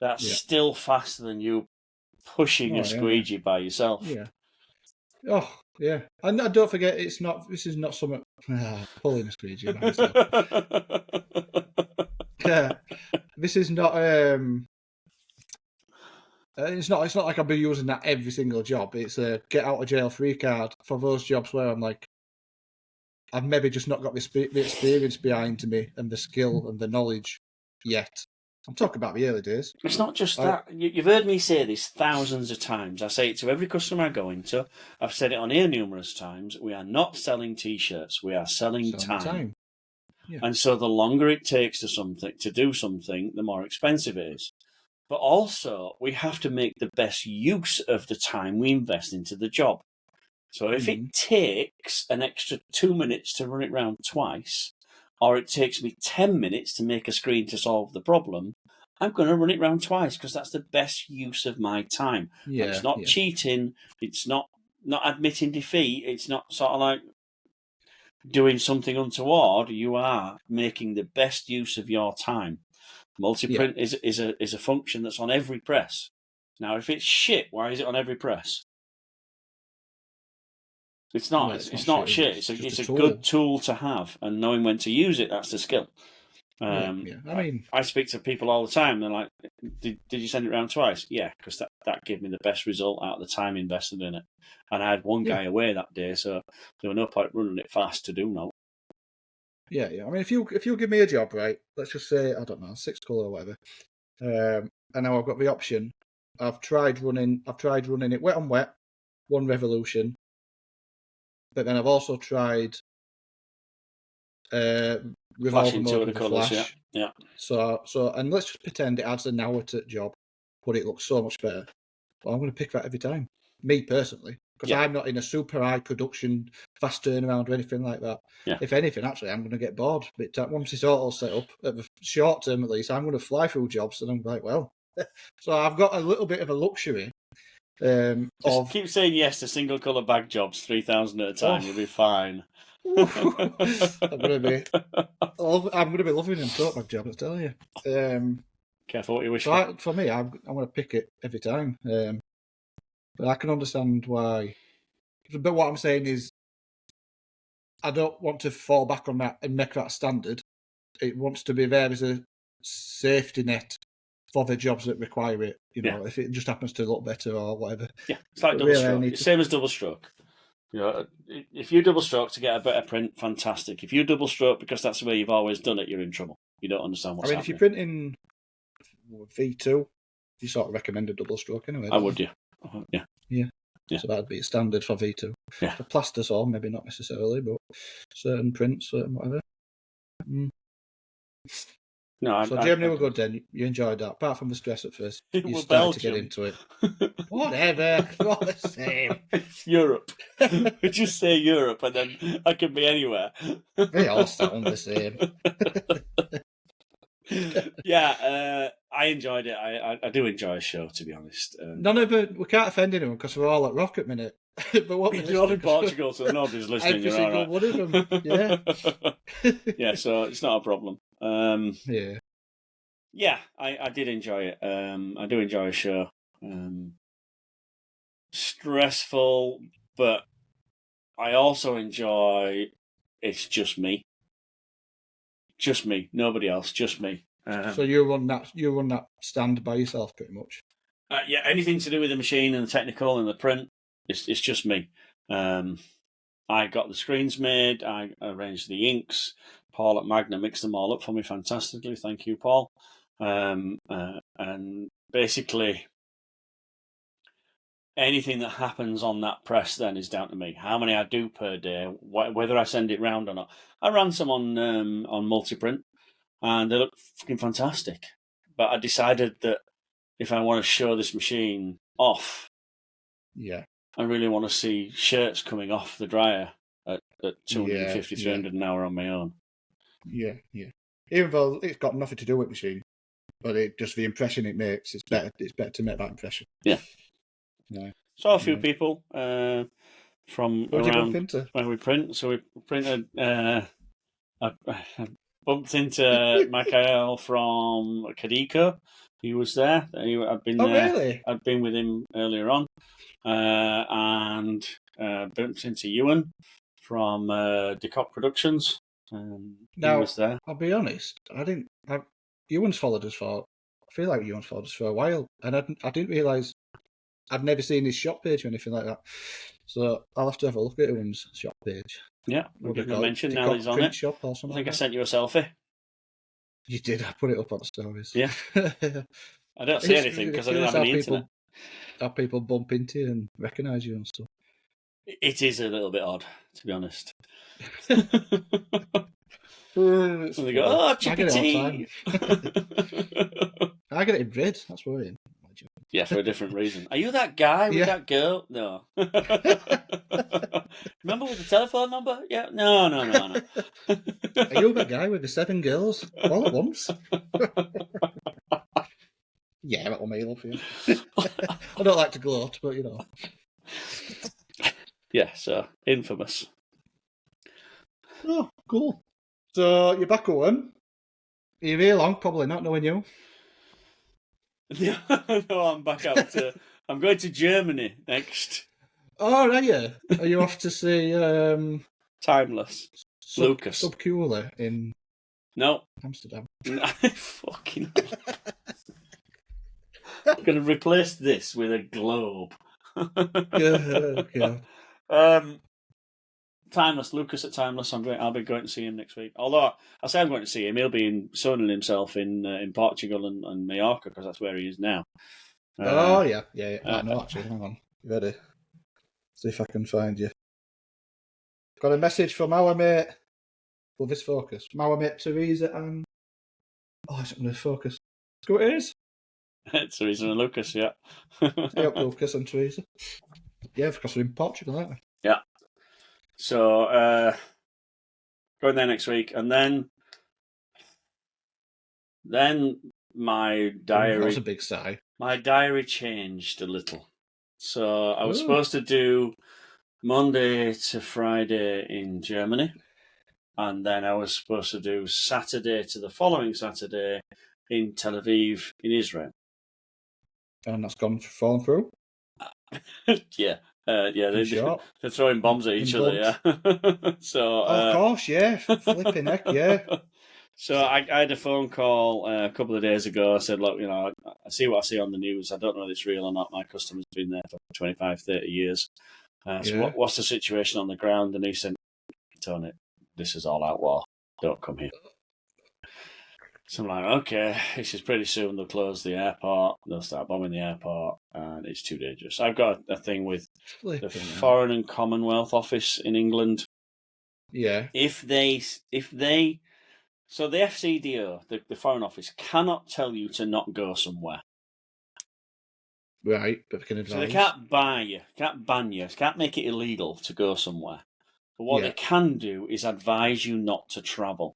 That's still faster than you pushing a squeegee by yourself. Yeah. Oh, yeah. And don't forget, this is not something... pulling a squeegee by myself. This is not... It's not like I'll be using that every single job. It's a get out of jail free card for those jobs where I'm like, I've maybe just not got the experience behind me and the skill and the knowledge yet. I'm talking about the early days. It's not just that. You've heard me say this thousands of times. I say it to every customer I go into. I've said it on here numerous times. We are not selling T-shirts. We are selling time. Yeah. And so the longer it takes to do something, the more expensive it is. But also, we have to make the best use of the time we invest into the job. So if it takes an extra 2 minutes to run it round twice, or it takes me 10 minutes to make a screen to solve the problem, I'm going to run it round twice because that's the best use of my time. Yeah, it's not cheating. It's not admitting defeat. It's not sort of like doing something untoward. You are making the best use of your time. Multi-print is a function that's on every press. Now, if it's shit, why is it on every press? It's not. It's not shit. It's a good tool to have, and knowing when to use it, that's the skill. I mean, I speak to people all the time. They're like, "Did you send it around twice?" Yeah, because that gave me the best result out of the time invested in it. And I had one guy away that day, so there was no point running it fast to do no. Yeah. I mean, if you give me a job, right? Let's just say, I don't know, 6 colour or whatever, and now I've got the option. I've tried running it wet on wet, 1 revolution, but then I've also tried revolver mode with the flash. Yeah. So and let's just pretend it adds an hour to the job, but it looks so much better. Well, I'm going to pick that every time. Me personally. Because I'm not in a super high production, fast turnaround or anything like that. Yeah. If anything, actually, I'm going to get bored. But once it's all set up, at the short term at least, I'm going to fly through jobs and I'm like, well. So I've got a little bit of a luxury. Keep saying yes to single colour bag jobs, 3,000 at a time. You'll be fine. I'm going to be loving them tote bag jobs, I tell you. Careful what you wish for. For me, I'm going to pick it every time. But I can understand why. But what I'm saying is, I don't want to fall back on that and make that standard. It wants to be there as a safety net for the jobs that require it. If it just happens to look better or whatever. Yeah, it's like double stroke. It's same as double stroke. If you double stroke to get a better print, fantastic. If you double stroke because that's the way you've always done it, you're in trouble. You don't understand what's happening. If you're printing V2, you sort of recommend a double stroke anyway. I would, yeah. Yeah. So that'd be a standard for V2. Yeah. For plastisol, maybe not necessarily, but certain prints, certain whatever. No, so Germany were good then. You enjoyed that, apart from the stress at first. You started to get into it. Whatever, not the same. Europe. Just say Europe, and then I can be anywhere. They all sound the same. I enjoyed it. I do enjoy a show, to be honest. We can't offend anyone because we're all at rock at minute. But what you're all in Portugal, so nobody's listening. Every single one of them. Yeah. Yeah, so it's not a problem. Yeah. Yeah, I did enjoy it. I do enjoy a show. Stressful, but I also enjoy it's just me. Just me. Nobody else, just me. So you run that stand by yourself pretty much. Yeah, anything to do with the machine and the technical and the print, it's just me. I got the screens made, I arranged the inks. Paul at Magna mixed them all up for me fantastically. Thank you, Paul. And basically, anything that happens on that press then is down to me. How many I do per day, whether I send it round or not. I ran some on multi-print, and they look fucking fantastic. But I decided that if I want to show this machine off, Yeah. I really want to see shirts coming off the dryer at 250, 300 an hour on my own. Yeah, yeah. Even though it's got nothing to do with machine, but just the impression it makes, it's better to make that impression. Yeah. Yeah. Saw a few people from Where'd you bump around into? where we print. So we printed. I bumped into Michael from Kadiko. He was there. I'd been there. Really? I'd been with him earlier on, and bumped into Ewan from Decop Productions. He was there. I'll be honest. Ewan's followed us for. I feel like Ewan's followed us for a while, and I didn't realise. I've never seen his shop page or anything like that. So I'll have to have a look at Ewan's shop page. Yeah, we'll give him a mention now he's on it. Shop or something I think I sent you a selfie. You did. I put it up on the stories. Yeah. I don't see anything because I didn't have any internet. How people bump into you and recognise you and stuff. It is a little bit odd, to be honest. And they go, oh, Chippy Tea. I get it in red. That's worrying. Yeah, for a different reason. Are you that guy with that girl? No. Remember with the telephone number? Yeah. No. Are you that guy with the 7 girls all at once? Yeah, that'll me, love you. I don't like to gloat, but you know. Yeah, so infamous. Oh, cool. So you're back home. Are you here long? Probably not, knowing you. No, I'm back out to. I'm going to Germany next. Oh, are you? Are you off to see Timeless Lucas Subcooler in Amsterdam? No, fucking. I'm going to replace this with a globe. Yeah. Timeless, Lucas at Timeless. I'll be going to see him next week. Although I say I'm going to see him, he'll be sunning himself in Portugal and Mallorca because that's where he is now. Yeah. I know actually. Hang on, you ready? See if I can find you. Got a message from our mate. Will this focus? From our mate Teresa and it's not going to focus. Go it is. Teresa and Lucas, yeah. Hey up, Lucas and Teresa. Yeah, because we're in Portugal, aren't we? Yeah. So, going there next week, and then my diary. That was a big sigh. My diary changed a little. So I was supposed to do Monday to Friday in Germany, and then I was supposed to do Saturday to the following Saturday in Tel Aviv in Israel. And that's fallen through? Yeah. They're throwing bombs at each other, yeah. So, of course, yeah. Flipping heck, yeah. So I had a phone call a couple of days ago. I said, look, I see what I see on the news. I don't know if it's real or not. My customer's been there for 25, 30 years. So what's the situation on the ground? And he said, Tony, this is all out war. Don't come here. So I'm like, okay, this is pretty soon. They'll close the airport. They'll start bombing the airport, and it's too dangerous. I've got a thing with the Foreign and Commonwealth Office in England. Yeah. So the FCDO, the Foreign Office, cannot tell you to not go somewhere. Right, but they can advise. So they can't ban you, can't make it illegal to go somewhere. But what they can do is advise you not to travel.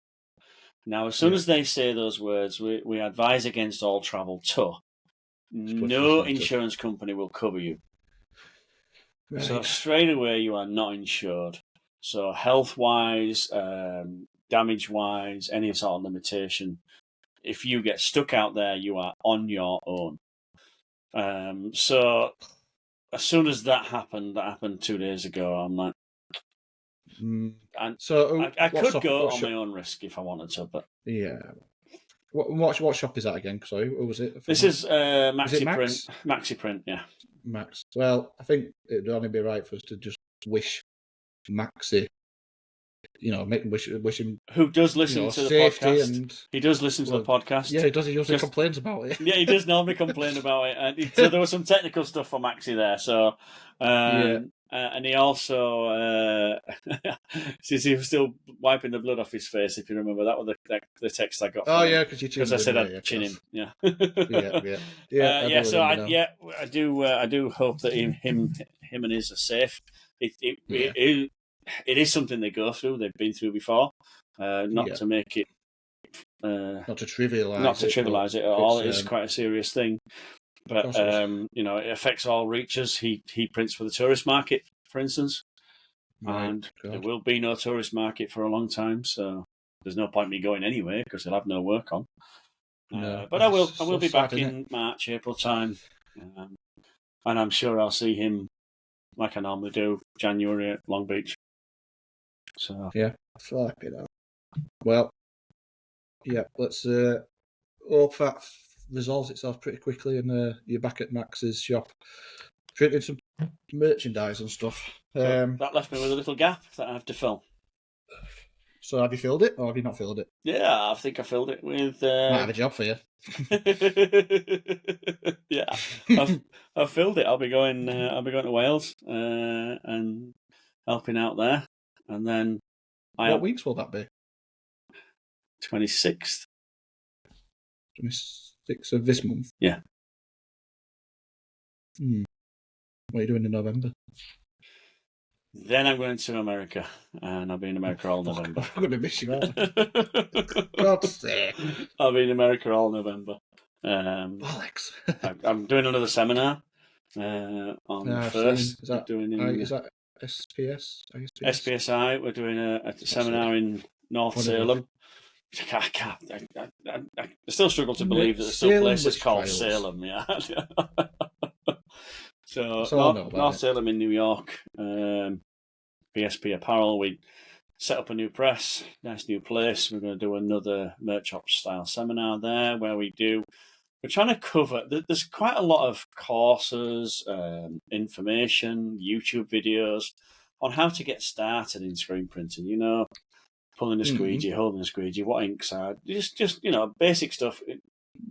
Now, as soon as they say those words, we advise against all travel to. No insurance company will cover you. Right. So straight away you are not insured. So health-wise, damage-wise, any sort of limitation. If you get stuck out there, you are on your own. So as soon as that happened 2 days ago, I'm like, and so I could go on my own risk if I wanted to, but yeah. What shop is that again? Sorry, what was it? this is Maxi Max? Print. Maxi Print, yeah. Max. Well, I think it'd only be right for us to just wish Maxi, wish him. Who does listen to the podcast? He does listen to the podcast. Yeah, he does. He usually complains about it. Yeah, he does normally complain about it. And so there was some technical stuff for Maxi there. So, and he also, he was still wiping the blood off his face. If you remember, that was the text I got. Oh yeah, because I said I'd chin him. Yeah. yeah. So I do hope that him and his are safe. It is something they go through. They've been through before. Not to make it. Not to trivialise it at all. It is quite a serious thing. But it affects all reaches. He prints for the tourist market, for instance, and there will be no tourist market for a long time. So there's no point me going anyway because he'll have no work on. But I will be back in March, April time, and I'm sure I'll see him like I normally do January at Long Beach. So yeah, fuck it out. Well, yeah, let's hope that resolves itself pretty quickly, and you're back at Max's shop printing some merchandise and stuff. That left me with a little gap that I have to fill. So have you filled it, or have you not filled it? Yeah, I think I filled it with. Might have a job for you. Yeah, I've filled it. I'll be going to Wales and helping out there, and then. What weeks will that be? 26th. 26th of this month? Yeah. What are you doing in November? Then I'm going to America, and I'll be in America all November. I'm going to miss you, aren't I? God's sake. I'll be in America all November. Bollocks. I'm doing another seminar on the 1st. Is that SPS? SPSI. We're doing a seminar in North Salem. I still struggle to believe that there's still places called Salem. Yeah. So North Salem in New York, BSP Apparel. We set up a new press, nice new place. We're going to do another merch shop style seminar there where we're trying to cover. There's quite a lot of courses, information, YouTube videos on how to get started in screen printing. Pulling a squeegee, holding a squeegee, what inks are, just basic stuff,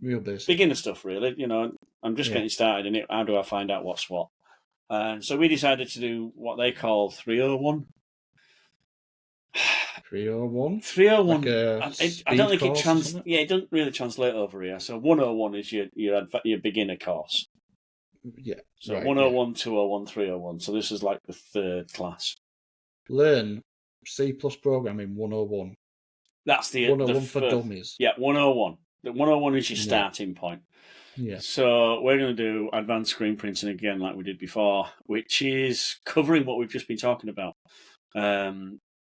real basic, beginner stuff, really. I'm just getting started in it. How do I find out what's what? So we decided to do what they call 301. 301. 301. I don't think it it doesn't really translate over here. So 101 is your beginner course. Yeah. So 101, 201, 301. So this is like the third class. Learn C+ programming 101. That's the 101 for dummies. Yeah, 101. The 101 is your starting point. Yeah. So we're going to do advanced screen printing again, like we did before, which is covering what we've just been talking about: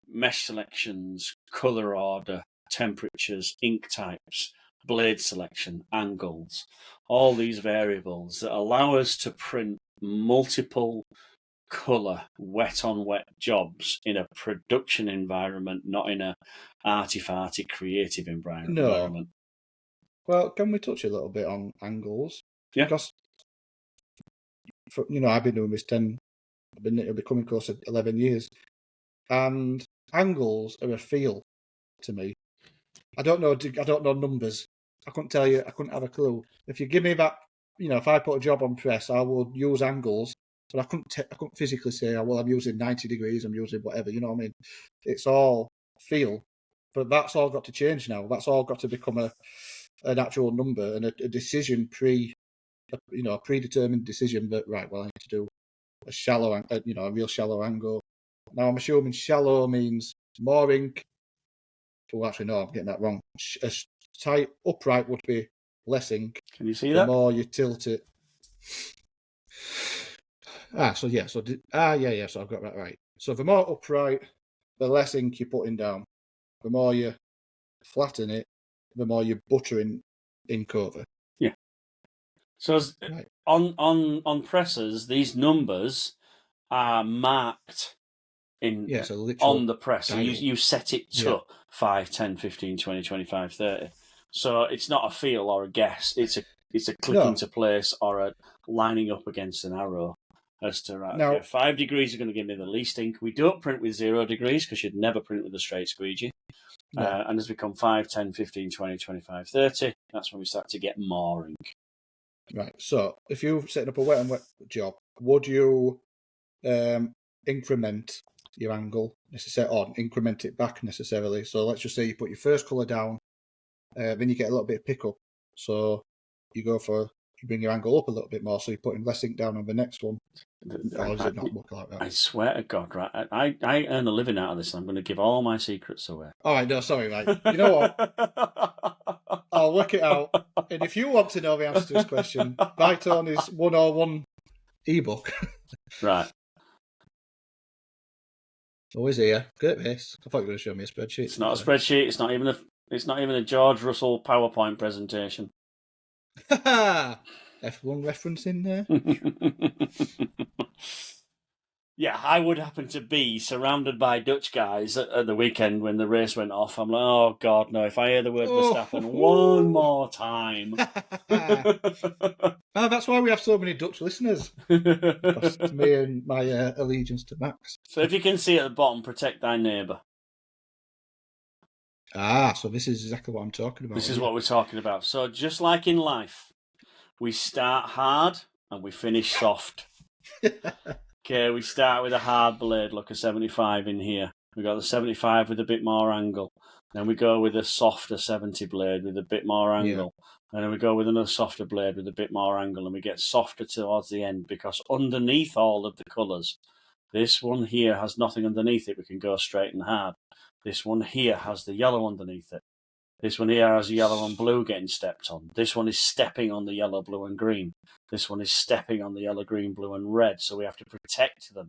mesh selections, color order, temperatures, ink types, blade selection, angles, all these variables that allow us to print multiple colour wet on wet jobs in a production environment, not in a arty-farty creative environment. Well, can we touch a little bit on angles? Yeah. Because I've been doing this it'll be coming close to 11 years, and angles are a feel to me. I don't know numbers. I couldn't tell you. I couldn't have a clue. If you give me that, if I put a job on press, I would use angles. But I couldn't physically say, I'm using 90 degrees, I'm using whatever, you know what I mean? It's all feel. But that's all got to change now. That's all got to become an actual number and a decision a predetermined decision that, right, well, I need to do a shallow, a real shallow angle. Now, I'm assuming shallow means more ink. Oh, actually, no, I'm getting that wrong. A tight upright would be less ink. Can you see that? The more you tilt it. So I've got that right. So the more upright, the less ink you're putting down. the more you flatten it, the more you butter ink over. Yeah. So Right. on pressers, these numbers are marked in Yeah, so literal on the press. So dial. you set it to 5, 10, 15, 20, 25, 30. So it's not a feel or a guess. It's a click into place or a lining up against an arrow as to, right, Now- okay, 5 degrees are going to give me the least ink. We don't print with 0 degrees because you'd never print with a straight squeegee. No. And as we come 5, 10, 15, 20, 25, 30, that's when we start to get more ink. Right. So if you're setting up a wet and wet job, would you increment your angle necessarily, or increment it back necessarily? So let's just say you put your first colour down, then you get a little bit of pickup. So you bring your angle up a little bit more, so you're putting less ink down on the next one. Or does it not work like that? I swear to God, right? I earn a living out of this, and I'm going to give all my secrets away. All right, no, sorry, right. You know what? I'll work it out. And if you want to know the answer to this question, buy Tony's 101 ebook. Right. Oh, is he? Yeah. Good at this. I thought you were going to show me a spreadsheet. It's not a spreadsheet. It's not even a George Russell PowerPoint presentation. F1 reference in there. Yeah, I would happen to be surrounded by Dutch guys at the weekend when the race went off. I'm like, oh God, no! If I hear the word Verstappen one more time, that's why we have so many Dutch listeners. Because me and my allegiance to Max. So if you can see at the bottom, protect thy neighbour. So this is exactly what I'm talking about. This is what we're talking about. So just like in life, we start hard and we finish soft. Okay, we start with a hard blade, like a 75 in here. We got the 75 with a bit more angle. Then we go with a softer 70 blade with a bit more angle. And then we go with another softer blade with a bit more angle. And we get softer towards the end because underneath all of the colours, this one here has nothing underneath it. We can go straight and hard. This one here has the yellow underneath it. This one here has yellow and blue getting stepped on. This one is stepping on the yellow, blue and green. This one is stepping on the yellow, green, blue and red. So we have to protect them.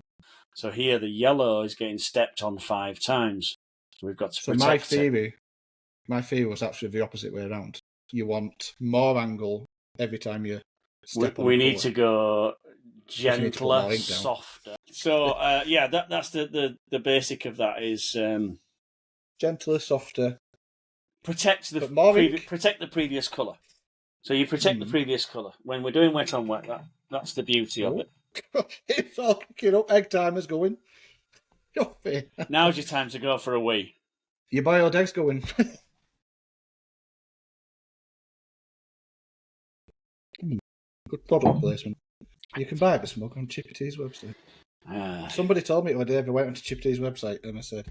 So here the yellow is getting stepped on 5 times. So we've got to protect it. My theory was actually the opposite way around. You want more angle every time you step on We need to go gentler, softer. So that's the basic of that is gentler, softer. Protect the previous colour. So you protect the previous colour. When we're doing wet on wet, that's the beauty of it. It's all kicking up. Egg timer's going. Now's your time to go for a wee. Your boiled egg's going. Good product placement. You can buy this mug on Chippy Tee's website. Somebody told me the other day they went onto Chippy Tee's website and I said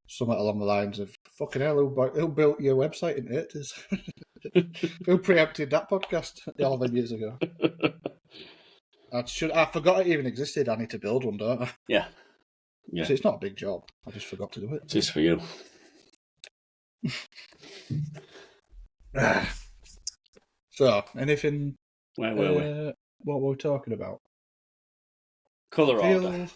something along the lines of, fucking hell, who built your website in the 80s? Who preempted that podcast all them years ago? I forgot it even existed. I need to build one, don't I? Yeah. So it's not a big job. I just forgot to do it. It is for you. So, anything... Where were we? What were we talking about? Colour order.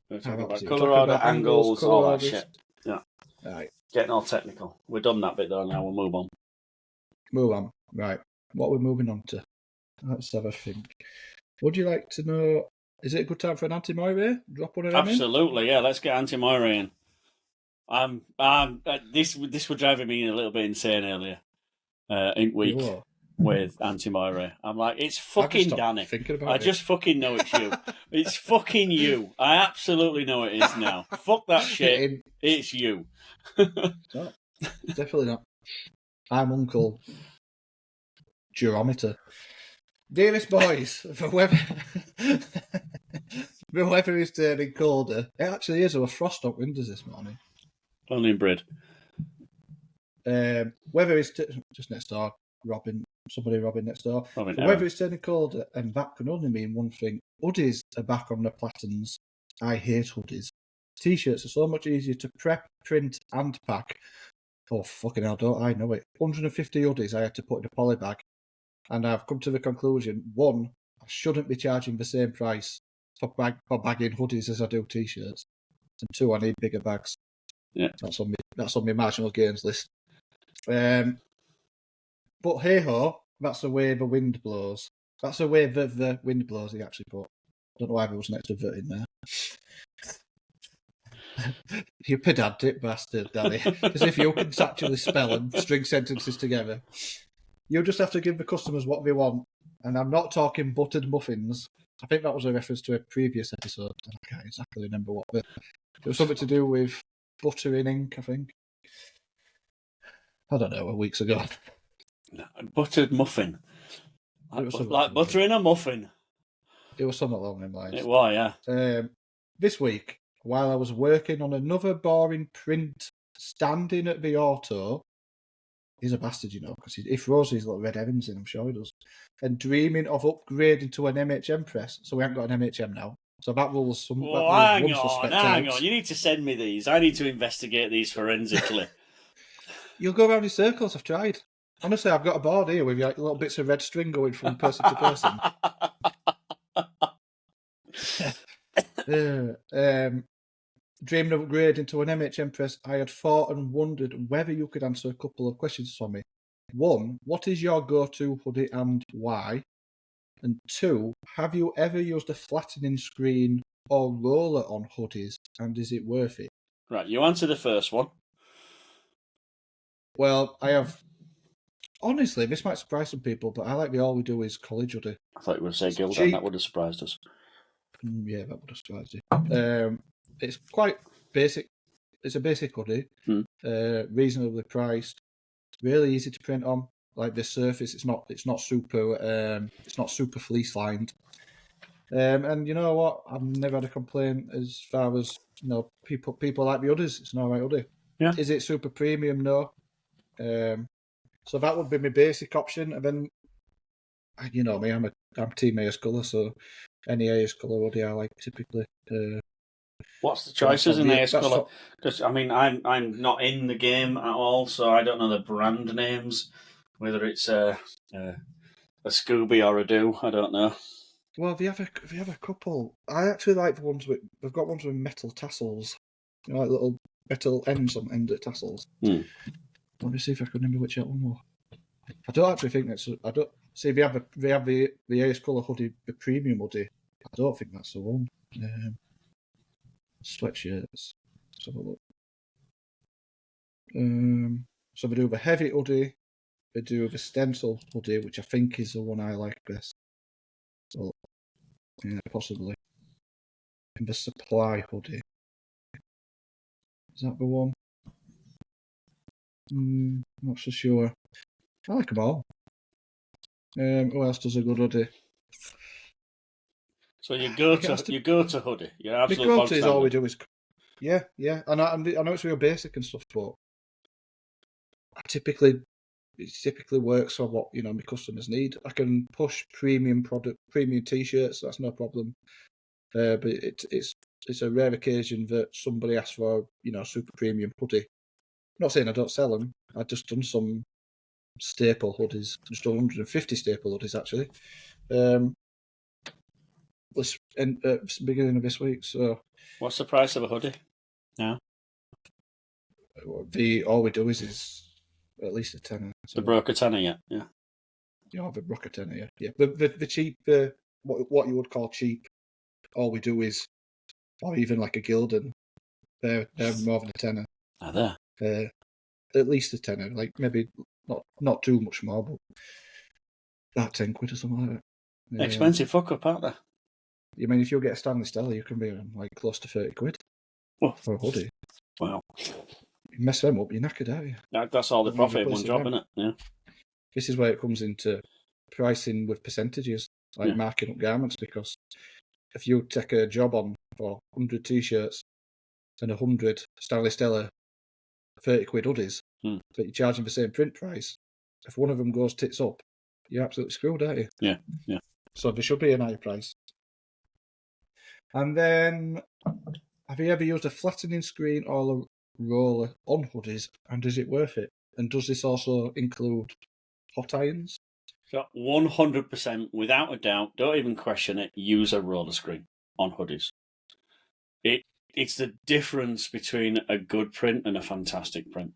We're talking about colour order, angles, all that shit. Yeah. Right. Getting all technical. We're done that bit though now, we'll move on. Right. What we're moving on to? Let's have a think. Would you like to know, is it a good time for an anti-moire? Drop one of them Absolutely, yeah, let's get anti-moire in. This was driving me a little bit insane earlier. Ink week with anti-moire. I'm like, it's fucking Danny. I just fucking know it's you. It's fucking you. I absolutely know it is now. Fuck that shit. It's you. No, definitely not. I'm Uncle Gerometer. Dearest boys, the weather is turning colder. It actually is. There were frost up windows this morning. Only in Brid. Weather is just next door. Somebody robbing next door. The weather is turning colder, and that can only mean one thing. Hoodies are back on the platens. I hate hoodies. T-shirts are so much easier to prep, print, and pack. Oh, fucking hell, don't I know it. 150 hoodies I had to put in a poly bag. And I've come to the conclusion, 1, I shouldn't be charging the same price for bagging hoodies as I do T-shirts. And 2, I need bigger bags. Yeah. That's on my marginal gains list. But hey ho, that's the way the wind blows. That's the way the wind blows. He actually put. Don't know why there was an extra vert in there. You pedantic bastard, Danny. As if you can actually spell and string sentences together. You just have to give the customers what they want. And I'm not talking buttered muffins. I think that was a reference to a previous episode. And I can't exactly remember what. But it was something to do with butter in ink, I think. I don't know, weeks ago. No, buttered muffin. Like butter in a muffin. It was something along them lines. It was, yeah. This week, while I was working on another boring print, standing at the auto, he's a bastard, you know, because he throws these little red herrings in, I'm sure he does, and dreaming of upgrading to an MHM press. So we haven't got an MHM now. So that rules some. Well, hang on. You need to send me these. I need to investigate these forensically. You'll go around in circles. I've tried. Honestly, I've got a board here with like little bits of red string going from person to person. Dreaming of upgrading to an MHM press, I had thought and wondered whether you could answer a couple of questions for me. 1, what is your go-to hoodie and why? And 2, have you ever used a flattening screen or roller on hoodies, and is it worth it? Right, you answer the first one. Well, I have. Honestly, this might surprise some people, but I like the All We Do Is college hoodie. I thought you would say Gildan. That would have surprised us. Yeah, that would have surprised you. It's quite basic. It's a basic hoodie, reasonably priced, really easy to print on. Like the surface, it's not super fleece lined. And you know what? I've never had a complaint as far as people like the hoodies. It's an alright hoodie. Yeah. Is it super premium? No. So that would be my basic option, and then you know me, I'm team AS colour, so any AS colour hoodie I like typically. What's the choices in AS colour? Because I mean, I'm not in the game at all, so I don't know the brand names. Whether it's a Scooby or a Do, I don't know. Well, they have a couple. I actually like the ones they've got ones with metal tassels, like little metal ends on end of tassels. Let me see if I can remember which one was. I don't actually think that's. I don't see. They have the AS colour hoodie, the premium hoodie. I don't think that's the one. Sweatshirts. Let's have a look. So they do the heavy hoodie. They do the stencil hoodie, which I think is the one I like best. So, yeah, possibly. And the supply hoodie. Is that the one? Not so sure. I like them all. Who else does a good hoodie? So you go to hoodie. You're absolutely. The go-to is all we do is. Yeah. I know it's real basic and stuff, but it typically works for what my customers need. I can push premium t-shirts. That's no problem. But it's a rare occasion that somebody asks for super premium hoodie. I'm not saying I don't sell them. I've just done some staple hoodies. Just done 150 staple hoodies actually. Beginning of this week. So, what's the price of a hoodie now? All we do is at least a tenner. So. The broke a tenner, yeah. Yeah, the broke a tenner, yeah. The cheap, what you would call cheap. All we do is, or even like a Gildan, they're more than a tenner. Are they? At least a tenner, like maybe not too much more, but about 10 quid or something like that. Expensive fuck up, aren't they? I mean, if you get a Stanley Stella, you can be like close to 30 quid for a hoodie. Wow. You mess them up, you're knackered, aren't you? That's all the profit in one job, isn't it? Yeah. This is where it comes into pricing with percentages, like marking up garments, because if you take a job on for 100 t-shirts and 100 Stanley Stella 30 quid hoodies, but you're charging the same print price, if one of them goes tits up, you're absolutely screwed, aren't you? Yeah. So there should be an higher price. And then, have you ever used a flattening screen or a roller on hoodies, and is it worth it? And does this also include hot irons? So 100%, without a doubt, don't even question it, use a roller screen on hoodies. it's the difference between a good print and a fantastic print.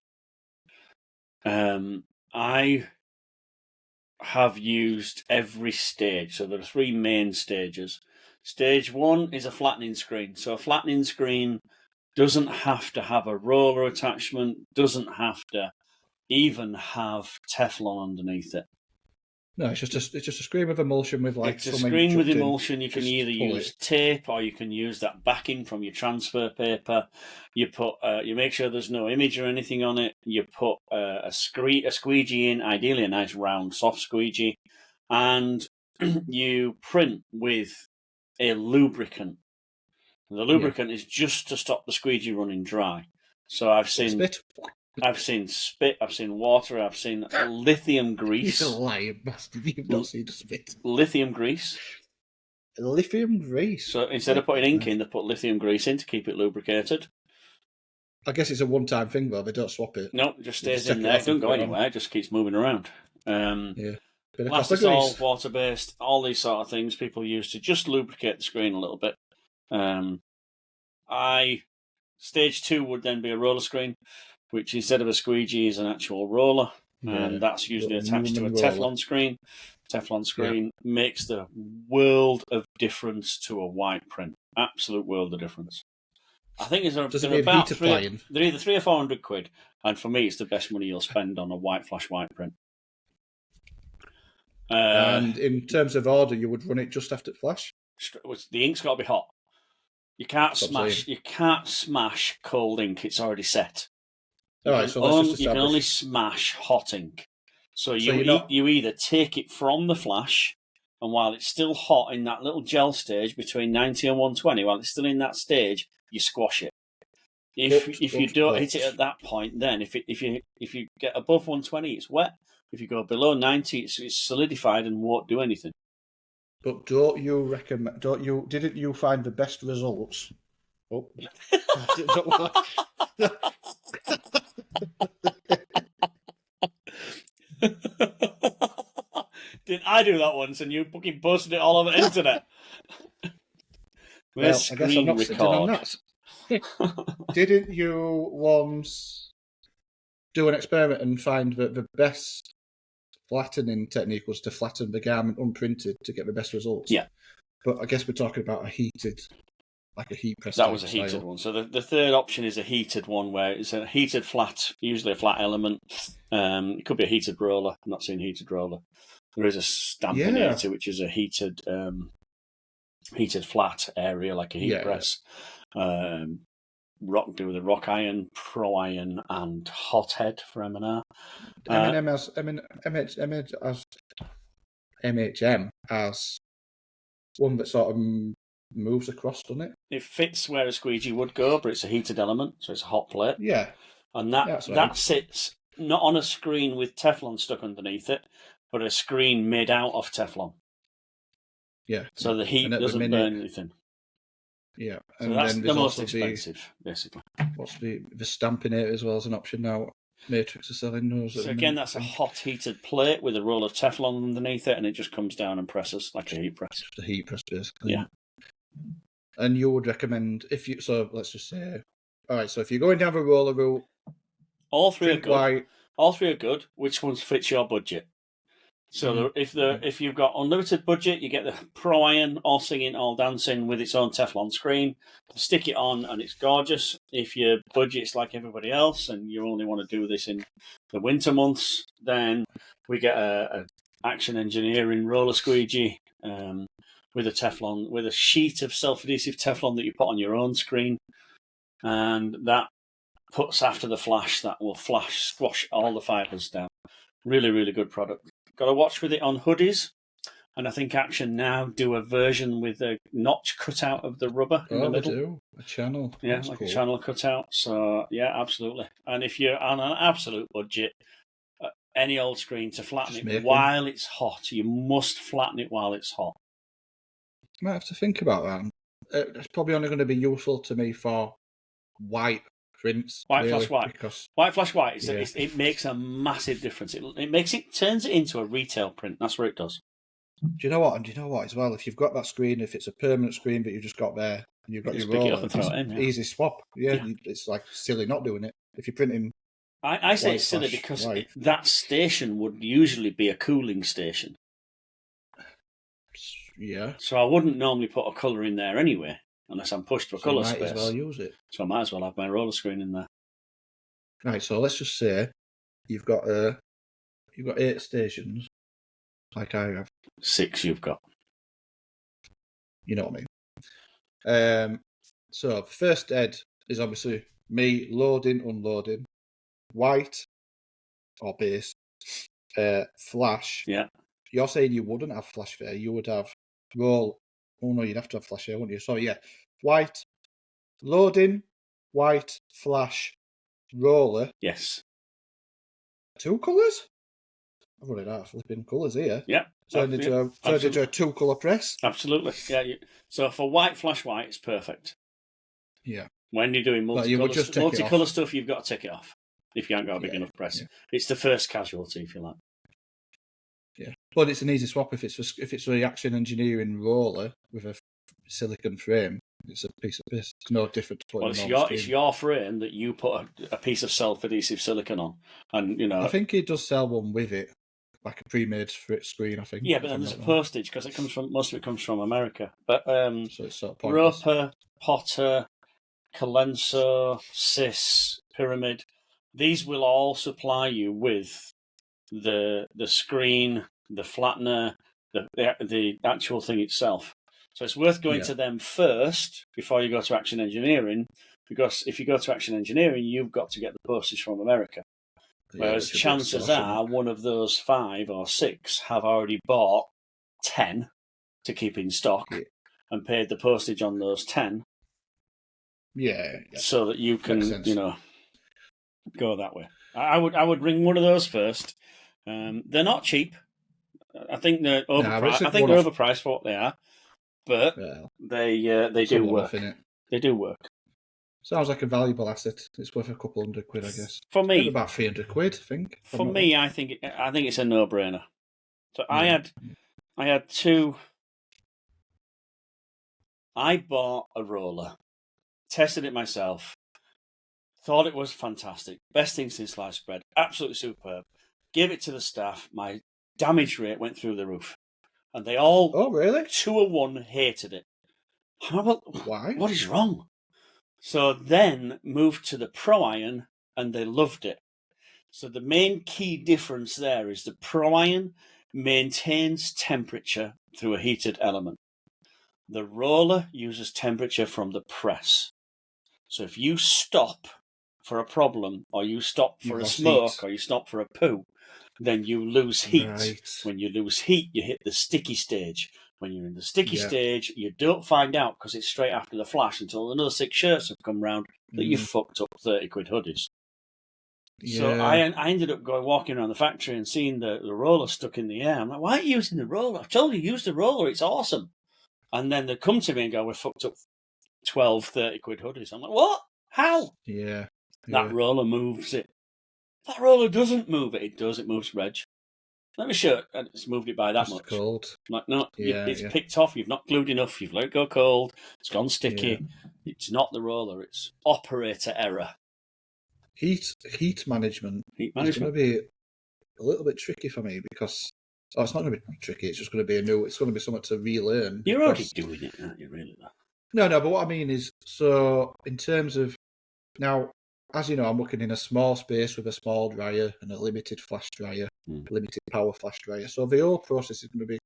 I have used every stage. So there are 3 main stages. Stage 1 is a flattening screen. So a flattening screen doesn't have to have a roller attachment, doesn't have to even have Teflon underneath it. No, it's just a screen with emulsion with like it's a something screen with chucked in. emulsion. You can Just either pull use it. tape or you can use that backing from your transfer paper. You put you make sure there's no image or anything on it. You put a squeegee in, ideally a nice round soft squeegee, and you print with a lubricant. The lubricant is just to stop the squeegee running dry. So I've seen Spit. I've seen spit, I've seen water, I've seen lithium grease. You're a lying bastard. You've not seen spit. Lithium grease. Lithium grease. So instead of putting ink in, they put lithium grease in to keep it lubricated. I guess it's a one-time thing though. They don't swap it. No, it just stays just in take it there. off It doesn't and go put it anywhere. It just keeps moving around. Bit of Plastisol, grease. water-based, all these sort of things people use to just lubricate the screen a little bit. Stage 2 would then be a roller screen, which instead of a squeegee is an actual roller, and that's usually attached to a Teflon screen. Teflon screen makes the world of difference to a white print. Absolute world of difference. I think they're about they're either 300 or 400 quid, and for me, it's the best money you'll spend on a white flash white print. And in terms of order, you would run it just after flash. The ink's got to be hot. You can't smash cold ink. It's already set. You can only smash hot ink. So you either take it from the flash, and while it's still hot in that little gel stage between 90 and 120, while it's still in that stage, you squash it. If you don't hit it at that point, then if you get above 120, it's wet. If you go below 90, it's solidified and won't do anything. But didn't you find the best results? Oh. Didn't I do that once and you fucking posted it all over the internet? Well, I guess I'm not sitting on that. Didn't you once do an experiment and find that the best flattening technique was to flatten the garment unprinted to get the best results? Yeah. But I guess we're talking about a heat press. That was a heated one. So the third option is a heated one where it's a heated flat, usually a flat element. It could be a heated roller. I'm not seeing heated roller. There is a stampinator, which is a heated flat area like a heat press. Do with a rock iron, pro iron, and hothead for M&R. MHM has one that sort of moves across, doesn't it? It fits where a squeegee would go, but it's a heated element, so it's a hot plate. Yeah. And that sits not on a screen with Teflon stuck underneath it, but a screen made out of Teflon. Yeah. So the heat doesn't burn anything. Yeah. And so that's the most expensive, basically. What's the stampinator as well as an option now? Matrix are selling those. So again, that's a hot heated plate with a roll of Teflon underneath it, and it just comes down and presses like a heat press. Just a heat press, basically. Yeah. And you would recommend let's just say, all right. So if you're going down the roller route, all three are good. All three are good. Which ones fits your budget? So if you've got unlimited budget, you get the Pro Iron, all singing, all dancing with its own Teflon screen. Stick it on and it's gorgeous. If your budget's like everybody else and you only want to do this in the winter months, then we get a Action Engineering roller squeegee with a sheet of self-adhesive Teflon that you put on your own screen, and that puts after the flash that will squash all the fibres down. Really, really good product. Got a watch with it on hoodies, and I think Action now do a version with a notch cut out of the rubber in the middle. They do. A channel. Yeah, that's like cool. A channel cut out. So, yeah, absolutely. And if you're on an absolute budget, any old screen to flatten it while it's hot, you must flatten it while it's hot. Might have to think about that. It's probably only going to be useful to me for white prints. Flash white. White flash white. It makes a massive difference. It turns it into a retail print. That's what it does. Do you know what? And do you know what as well? If you've got that screen, if it's a permanent screen that you just got there, and you've got Just your pick it roller. up and throw it in, yeah. Easy swap. Yeah, Yeah. it's like silly not doing it. If you're printing, I say white it's silly flash because white. that station would usually be a cooling station. Yeah. So I wouldn't normally put a colour in there anyway, unless I'm pushed to a So you colour might space. as well use it. So I might as well have my roller screen in there. Right. So let's just say you've got 8 stations, like I have. 6 you've got. You know what I mean. So first head is obviously me loading, unloading, white or base, flash. Yeah. You're saying you wouldn't have flash there. You would have roll. Oh no, you'd have to have flash here, wouldn't you? So yeah, white, loading, white, flash, roller. Yes. 2 colours? I've running out of flipping colours here. Yeah. Turned into a 2-colour press. Absolutely. Yeah. So for white, flash white, it's perfect. Yeah. When you're doing multicolour stuff, you've got to take it off if you haven't got a big enough press. Yeah. It's the first casualty, if you like. Yeah, but it's an easy swap if it's a reaction engineering roller with a silicon frame. It's a piece of piss. It's no different to putting it's your frame that you put a piece of self-adhesive silicon on, and I think he does sell one with it, like a pre-made screen. I think. Yeah, but then there's a postage because most of it comes from America. But so it's sort of pointless. Roper, Potter, Colenso, Cis, Pyramid, these will all supply you with the screen, the flattener, the actual thing itself. So it's worth going to them first before you go to Action Engineering, because if you go to Action Engineering, you've got to get the postage from America. Whereas chances are one of those 5 or 6 have already bought 10 to keep in stock and paid the postage on those 10. Yeah. So that you can, go that way. I would ring one of those first. They're not cheap. I think they're overpriced for what they are, but they do work. They do work. Sounds like a valuable asset. It's worth a couple £100, I guess. For me, about £300, I think. For me, I think it's a no-brainer. So I had 2. I bought a roller, tested it myself, thought it was fantastic, best thing since sliced bread, absolutely superb. Gave it to the staff. My damage rate went through the roof, and they all 2-1 hated it. Why? What is wrong? So then moved to the Pro Iron, and they loved it. So the main key difference there is the Pro Iron maintains temperature through a heated element. The roller uses temperature from the press. So if you stop for a problem, or you stop for a smoke, or you stop for a poo, then you lose heat. Right. When you lose heat, you hit the sticky stage. When you're in the sticky stage, you don't find out because it's straight after the flash until another 6 shirts have come round that you fucked up 30 quid hoodies. Yeah. So I ended up walking around the factory and seeing the roller stuck in the air. I'm like, why are you using the roller? I told you, use the roller. It's awesome. And then they come to me and go, we fucked up 12, 30 quid hoodies. I'm like, what? How? Yeah. That roller moves it. That roller doesn't move it. It does. It moves reg. Let me show it. And it's moved it by that much. Cold. I'm like, no, it's picked off. You've not glued enough. You've let it go cold. It's gone sticky. Yeah. It's not the roller. It's operator error. Heat management. Heat management is going to be a little bit tricky for me because it's not going to be tricky. It's just going to be it's going to be something to relearn. You're already doing it, aren't you? Really? No. But what I mean is, so in terms of now, as you know, I'm working in a small space with a small dryer and a limited flash dryer, limited power flash dryer. So the whole process is going to be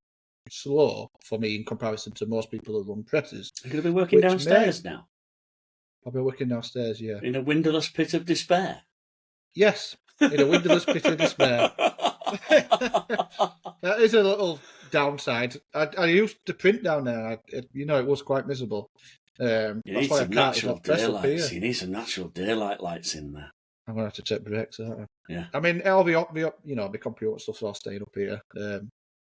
slow for me in comparison to most people who run presses. You're going to be working downstairs now. I'll be working downstairs, yeah. In a windowless pit of despair. Yes, in a windowless pit of despair. That is a little downside. I used to print down there. It was quite miserable. You need some natural daylights. You need some natural daylight lights in there. I'm gonna have to take breaks, aren't I? Yeah. I mean, all the computer stuff's all staying up here.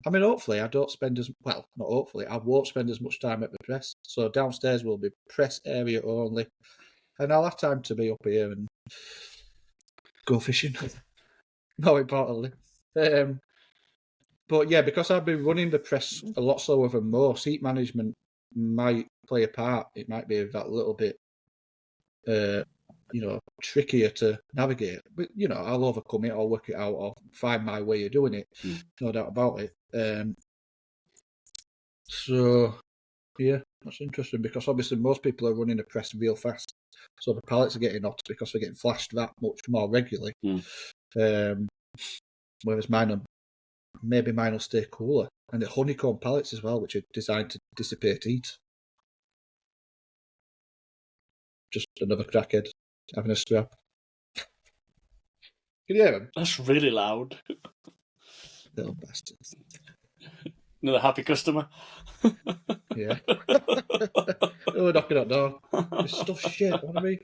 I mean, hopefully, I don't spend not hopefully, I won't spend as much time at the press. So downstairs will be press area only, and I'll have time to be up here and go fishing. More importantly, but yeah, because I've been running the press a lot slower than most, heat management might play a part. It might be that little bit, trickier to navigate. But, I'll overcome it, I'll work it out, or find my way of doing it. No doubt about it. So, yeah, that's interesting because obviously most people are running a press real fast. So the pallets are getting hot because they're getting flashed that much more regularly. Whereas mine will stay cooler. And the honeycomb pallets as well, which are designed to dissipate heat. Just another crackhead having a scrap. Can you hear him? That's really loud. Little bastards. Another happy customer. Yeah. Oh, knocking at the door. This stuff's shit. What are we?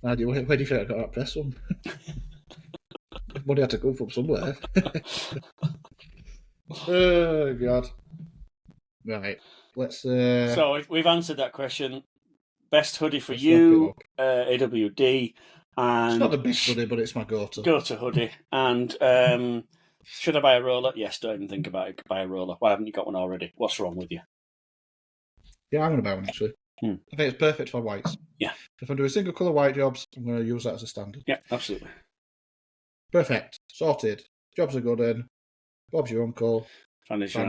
Where do you think I got that press from? Money had to come from somewhere. Oh, God. Right. Let's. So we've answered that question. Best hoodie for Let's you, AWD. And it's not the best hoodie, but it's my go-to. Go-to hoodie. And should I buy a roller? Yes, don't even think about it. Buy a roller. Why haven't you got one already? What's wrong with you? Yeah, I'm going to buy one, actually. I think it's perfect for whites. Yeah. If I'm doing single colour white jobs, I'm going to use that as a standard. Yeah, absolutely. Perfect. Sorted. Jobs are good in. Bob's your uncle. Fanny's your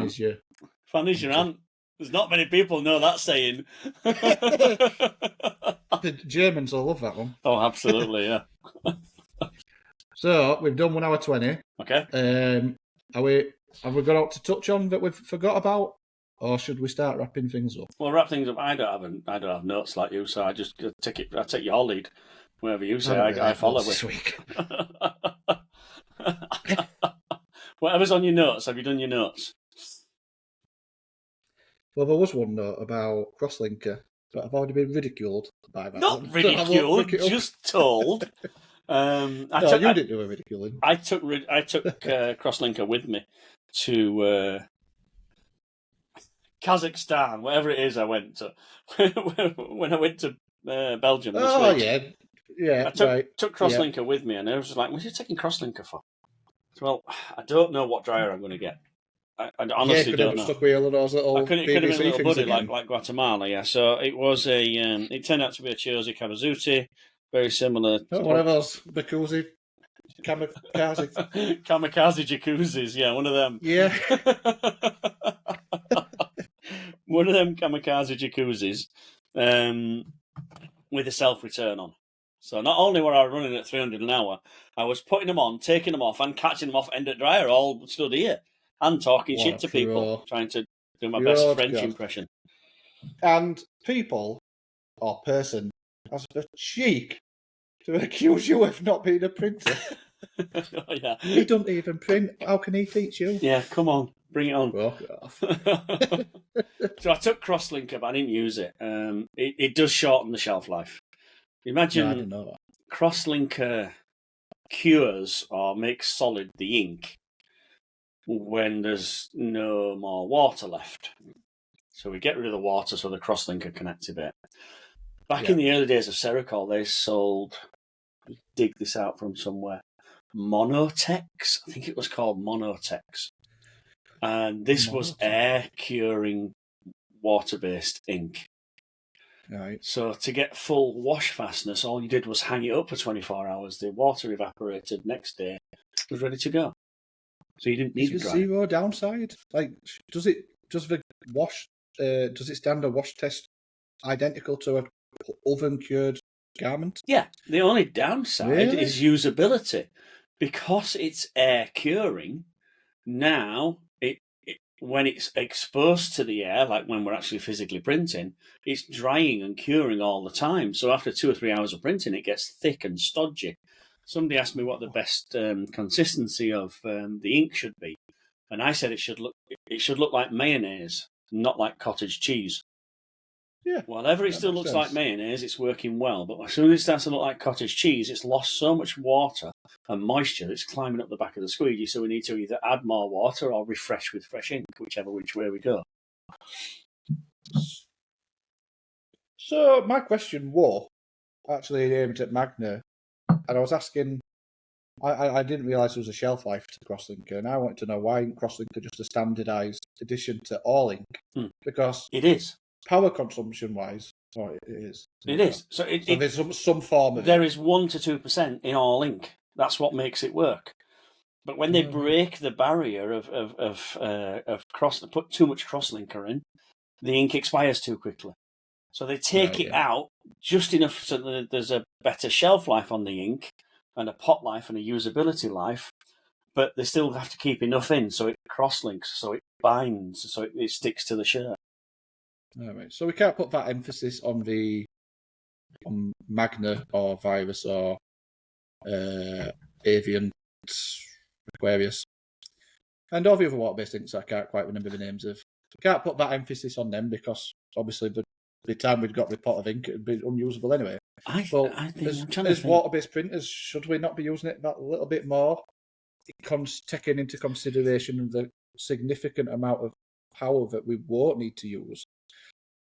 aunt. There's not many people know that saying. The Germans will love that one. Oh, absolutely, yeah. So, we've done 1 hour 20. Okay. Have we got out to touch on that we've forgot about? Or should we start wrapping things up? Well, wrap things up. I don't have notes like you, so I just take your lead. Whatever you say, I follow with. Whatever's on your notes. Have you done your notes? Well, there was one note about crosslinker, but I've already been ridiculed by that. Not one. ridiculed, just told. You didn't do a ridiculing. I took crosslinker with me to Kazakhstan, whatever it is. I went to when I went to Belgium this week. Yeah. I took crosslinker with me, and I was just like, "What are you taking crosslinker for?" Well, I don't know what dryer I'm going to get. I honestly don't know. Stuck with one of those little it could have been a little buddy again. like Guatemala, yeah. So it was it turned out to be a Chiosi Kawazuti, very similar. One of those Bakuzi kamikaze jacuzzis, yeah, one of them. Yeah. One of them kamikaze jacuzzis with a self-return on. So not only were I running at 300 an hour, I was putting them on, taking them off, and catching them off end at dryer, all stood here, and talking shit to people, trying to do my best French impression. And people, or person, has the cheek to accuse you of not being a printer. Oh, yeah. He doesn't even print. How can he teach you? Yeah, come on. Bring it on. Walk it off. So I took crosslinker, but I didn't use it. It does shorten the shelf life. Imagine I didn't know that. crosslinker cures or makes solid the ink when there's no more water left. So we get rid of the water so the crosslinker can activate. Back in the early days of Sericol, they sold, dig this out from somewhere, Monotex. I think it was called Monotex. And this was air curing water-based ink. Right. So to get full wash fastness, all you did was hang it up for 24 hours. The water evaporated. Next day, it was ready to go. So you didn't need to dry. Zero downside. Like, does it stand a wash test identical to an oven cured garment? Yeah. The only downside is usability, because it's air curing. Now when it's exposed to the air, like when we're actually physically printing, it's drying and curing all the time. So after 2 or 3 hours of printing, it gets thick and stodgy. Somebody asked me what the best consistency of the ink should be, and I said it should look like mayonnaise, not like cottage cheese. Yeah. Whatever it still looks like mayonnaise, it's working well. But as soon as it starts to look like cottage cheese, it's lost so much water and moisture, it's climbing up the back of the squeegee. So we need to either add more water or refresh with fresh ink, which way we go. So my question was actually aimed at Magna, and I was asking I didn't realise there was a shelf life to crosslinker, and I wanted to know why isn't crosslinker just a standardised addition to all ink? Because it is power consumption wise, it is. It is. So there's some form of there is 1 to 2% in all ink. That's what makes it work. But when they break the barrier of put too much crosslinker in, the ink expires too quickly. So they take it out just enough so that there's a better shelf life on the ink and a pot life and a usability life, but they still have to keep enough in so it crosslinks, so it binds, so it sticks to the shirt. All right. So we can't put that emphasis on Magna or Virus or Avian, Aquarius, and all the other water-based inks I can't quite remember the names of. We can't put that emphasis on them because obviously by the time we'd got the pot of ink, it'd be unusable anyway. I think as water-based printers, should we not be using it that little bit more, taking into consideration the significant amount of power that we won't need to use?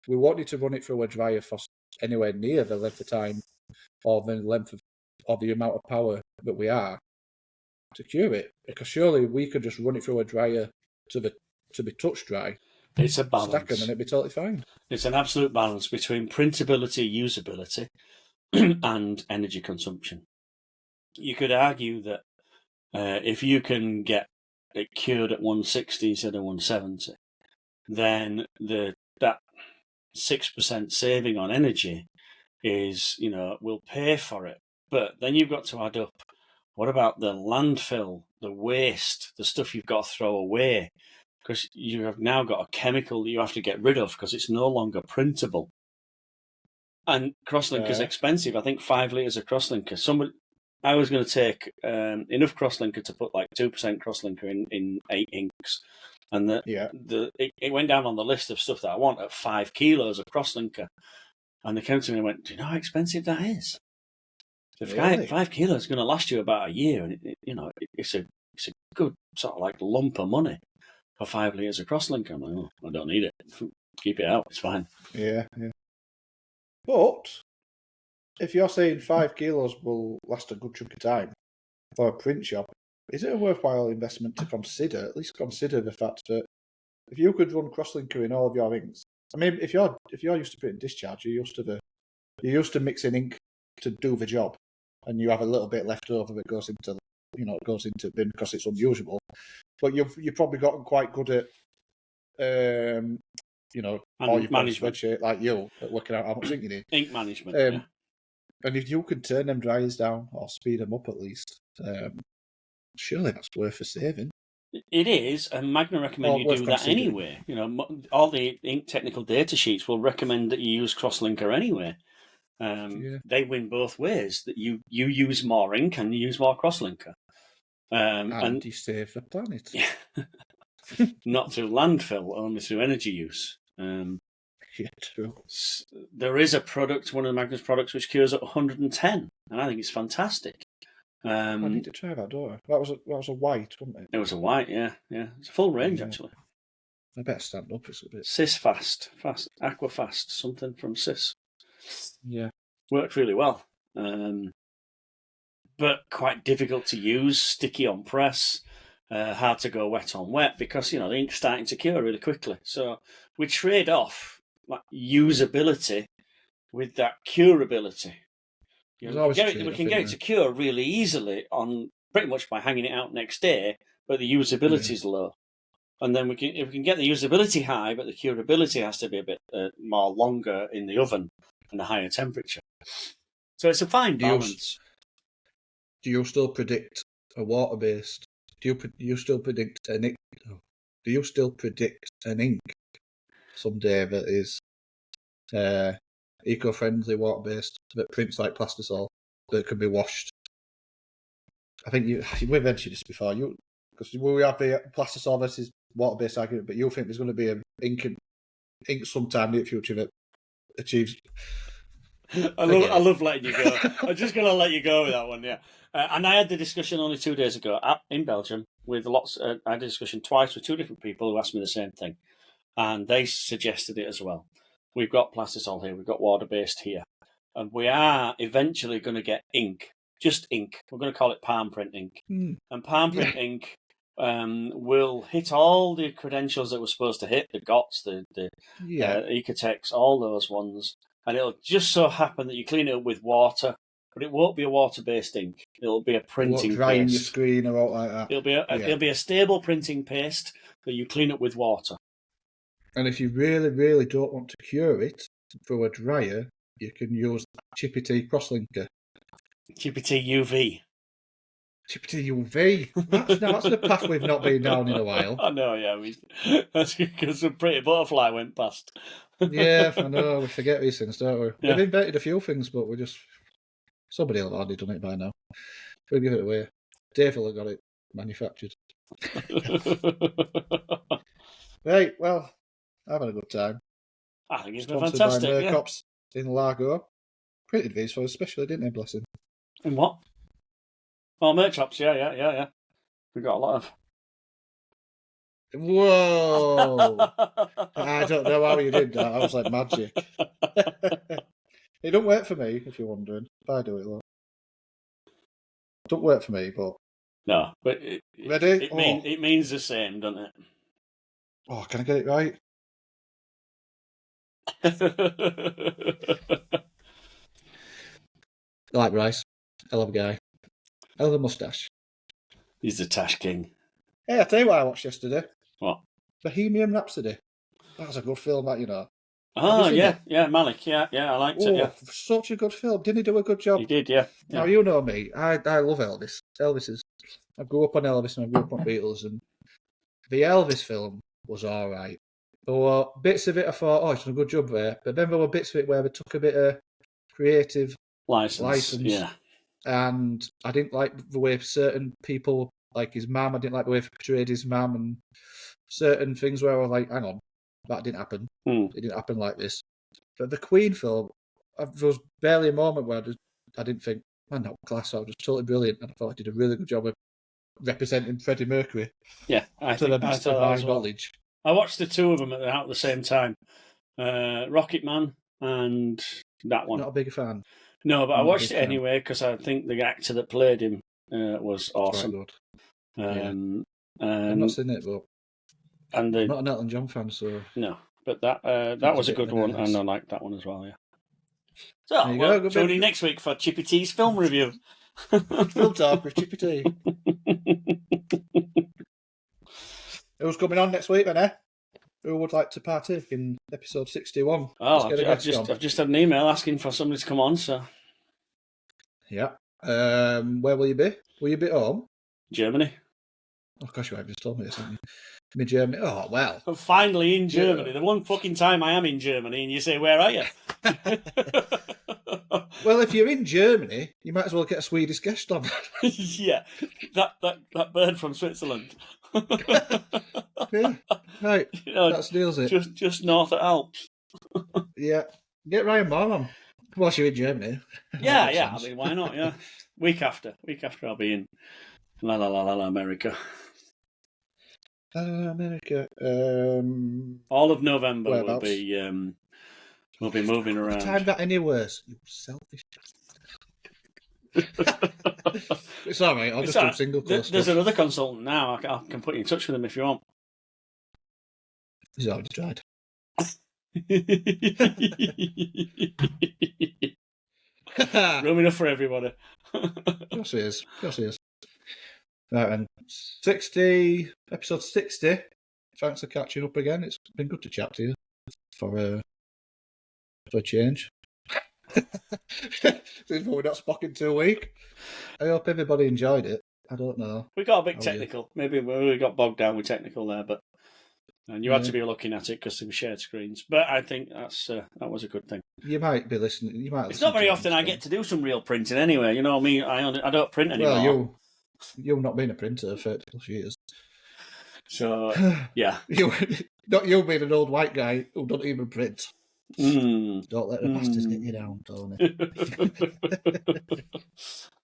We won't need to run it through a dryer for anywhere near the length of time or the length of or the amount of power that we are to cure it. Because surely we could just run it through a dryer to be touch dry. It's a balance. Stack them and it'd be totally fine. It's an absolute balance between printability, usability, and energy consumption. You could argue that if you can get it cured at 160 instead of 170, then that 6% saving on energy is, will pay for it. But then you've got to add up, what about the landfill, the waste, the stuff you've got to throw away? Because you have now got a chemical that you have to get rid of because it's no longer printable. And crosslinker is expensive. I think 5 litres of crosslinker. I was going to take enough crosslinker to put like 2% crosslinker in 8 inks. And it went down on the list of stuff that I want at 5 kilos of crosslinker. And they came to me and went, do you know how expensive that is? So really? 5 kilos is going to last you about a year. And it's a good sort of like lump of money for 5 litres of crosslinker. I'm like, I don't need it. Keep it out. It's fine. Yeah. But if you're saying 5 kilos will last a good chunk of time for a print shop, is it a worthwhile investment to consider? At least consider the fact that if you could run crosslinker in all of your inks, I mean, if you're used to printing discharge, you're used to mixing ink to do the job, and you have a little bit left over that goes into bin because it's unusual. But you've probably gotten quite good at all your management spreadsheet like you at working out how much ink you need. Ink management. And if you could turn them dryers down or speed them up at least, surely that's worth a saving. It is, and Magna recommend you do that anyway. All the ink technical data sheets will recommend that you use crosslinker anyway. They win both ways. That you use more ink and you use more crosslinker, and you save the planet. Not through landfill, only through energy use. True. There is a product, one of the Magna's products, which cures at 110, and I think it's fantastic. I need to try that, don't I? That was a white, wasn't it? It was a white, yeah. It's a full range, actually. I better stand up. It's a bit. Cis Fast, Aquafast, something from Cis. Yeah. Worked really well. But quite difficult to use, sticky on press, hard to go wet on wet because, the ink's starting to cure really quickly. So we trade off like usability with that curability. We can get it to cure really easily on pretty much by hanging it out next day, but the usability is low. And then if we can get the usability high, but the curability has to be a bit more longer in the oven and a higher temperature. So it's a fine balance. Do you still predict a water-based? Do you still predict an ink? Do you still predict an ink someday that is eco-friendly, water-based, that prints like plastisol, that can be washed? I think we've mentioned this before. Because we have the plastisol versus water-based argument, but you think there's going to be an ink sometime in the future that achieves. I love letting you go. I'm just going to let you go with that one, yeah. And I had the discussion only 2 days ago in Belgium with I had a discussion twice with 2 different people who asked me the same thing, and they suggested it as well. We've got plastisol here, we've got water-based here, and we are eventually going to get ink just ink. We're going to call it palm print ink. And palm print ink will hit all the credentials that we're supposed to hit, the GOTS, the Ecotex, all those ones. And it'll just so happen that you clean it up with water, but it won't be a water-based ink. It'll be a printing dry in paste. your screen or all like that. It'll be a stable printing paste that you clean up with water. And if you really, really don't want to cure it through a dryer, you can use Chippy Tee crosslinker. Chippy Tea UV. Chippy Tee UV. That's the path we've not been down in a while. I know, yeah. That's because the pretty butterfly went past. Yeah, I know. We forget these things, don't we? Yeah. We've invented a few things, but somebody will have already done it by now. We'll give it away. Dave will have got it manufactured. Right, well, I've had a good time. I think it's been Sponsored fantastic. by Yeah. Mercops in Largo. Printed these for us especially, didn't they, bless him? In what? Oh, merch shops, yeah. We've got a lot of. Whoa! I don't know how you did that. I was like magic. It don't work for me, if you're wondering. If I do it, look. It don't work for me, but... No, but Ready? It means the same, doesn't it? Oh, can I get it right? I like Bryce. Hell of a guy. Hell of a moustache. He's the Tash King. Hey, I'll tell you what I watched yesterday. What? Bohemian Rhapsody. That was a good film, that, you know. Oh, seen yeah, it? yeah, Malik, yeah, I liked it, yeah. Such a good film. Didn't he do a good job? He did, yeah. Now, you know me. I love Elvis. I grew up on Elvis and I grew up on Beatles, and the Elvis film was all right. There were bits of it I thought, oh, it's done a good job there. But then there were bits of it where they took a bit of creative license. Yeah. And I didn't like the way certain people, like his mum, I didn't like the way he portrayed his mum, and certain things where I was like, hang on, that didn't happen. It didn't happen like this. But the Queen film, there was barely a moment where I didn't think, man, that was class. That was just totally brilliant. And I thought I did a really good job of representing Freddie Mercury. Yeah, I to the think best of my knowledge. I watched the two of them at the same time. Rocket Man and that one. Not a big fan. No, but I watched it anyway because I think the actor that played him was awesome. Quite good. I've not seen it, but I'm not an Elton John fan, so... No, but that was a good one, and I liked that one as well, yeah. So, go, tune in next week for Chippy Tea's film review. Film talk with Chippy Tea. Who's coming on next week, then, eh? Who would like to partake in episode 61? Oh, I've just had an email asking for somebody to come on, so... Yeah. Where will you be? Will you be home? Germany. Oh, gosh, you haven't just told me this, haven't you? Me, Germany. Oh, well. I'm finally in Germany. Yeah. The one fucking time I am in Germany, and you say, where are you? Well, if you're in Germany, you might as well get a Swedish guest on. Yeah, that bird from Switzerland. Yeah, right. That deals it. Just north of Alps. Yeah, get Ryan Moore on. Whilst you're in Germany. Yeah. I mean, why not? Yeah, week after I'll be in La America. America. All of November whereabouts? we'll be moving around. Time that any worse, you selfish. It's all right. I'll just do single course. There's another consultant now. I can put you in touch with him if you want. He's already tried. Room enough for everybody. Of course he is. Right, and episode 60. Thanks for catching up again. It's been good to chat to you for a change. Since we're not spoken to a week. I hope everybody enjoyed it. I don't know. We got a bit technical. Maybe we got bogged down with technical there, and you had to be looking at it because they were shared screens. But I think that was a good thing. You might be listening. It's not very often I get to do some real printing anyway. You know what I mean? I don't print anymore. Well, you've not been a printer for 30 plus years. So, yeah. Not you being an old white guy who doesn't even print. Don't let the bastards get you down, Tony.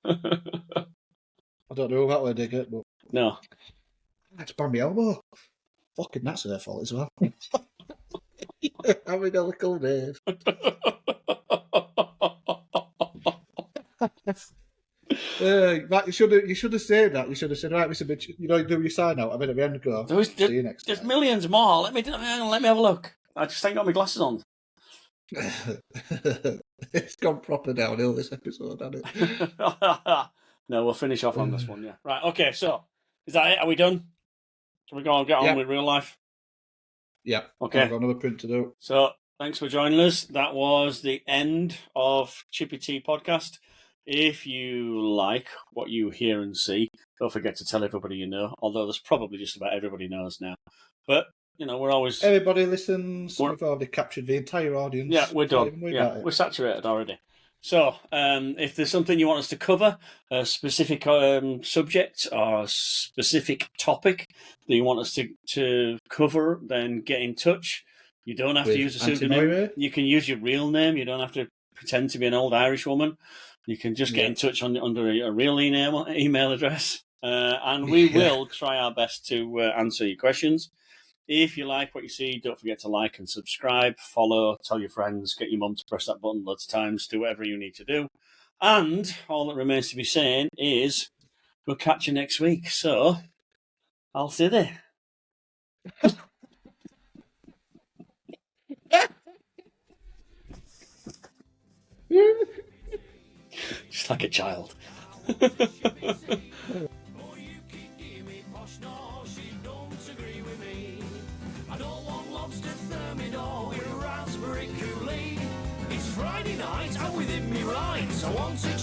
I don't know that way, dig it, but... No. That's Bambi elbow. Fucking that's their fault as well. Having a little Dave. Right, you should have said that. You should have said, right, Mr. Mitch, do your sign out. I mean, at the end, go. See you next There's time. millions more. Let me have a look. I just ain't got my glasses on. It's gone proper downhill this episode, hasn't it? No, we'll finish off on this one. Yeah. Right. Okay. So, is that it? Are we done? Can we go and get on with real life? Yeah. Okay. I've got another print to do. So, thanks for joining us. That was the end of Chippy Tea podcast. If you like what you hear and see, don't forget to tell everybody you know, although there's probably just about everybody knows now. But, we're always... Everybody listens. We've already captured the entire audience. Yeah, we're done. Yeah, we're saturated already. So, if there's something you want us to cover, a specific subject or specific topic that you want us to cover, then get in touch. You don't have to use a pseudonym. Anti-moire. You can use your real name. You don't have to pretend to be an old Irish woman. You can just get in touch under a real email address, and we will try our best to answer your questions. If you like what you see, don't forget to like and subscribe, follow, tell your friends, get your mum to press that button loads of times, do whatever you need to do. And all that remains to be saying is we'll catch you next week. So, I'll see you there. Just like a child. I don't want lobster thermidor with raspberry Kool-Aid. It's Friday night, I'm within me rights. I want to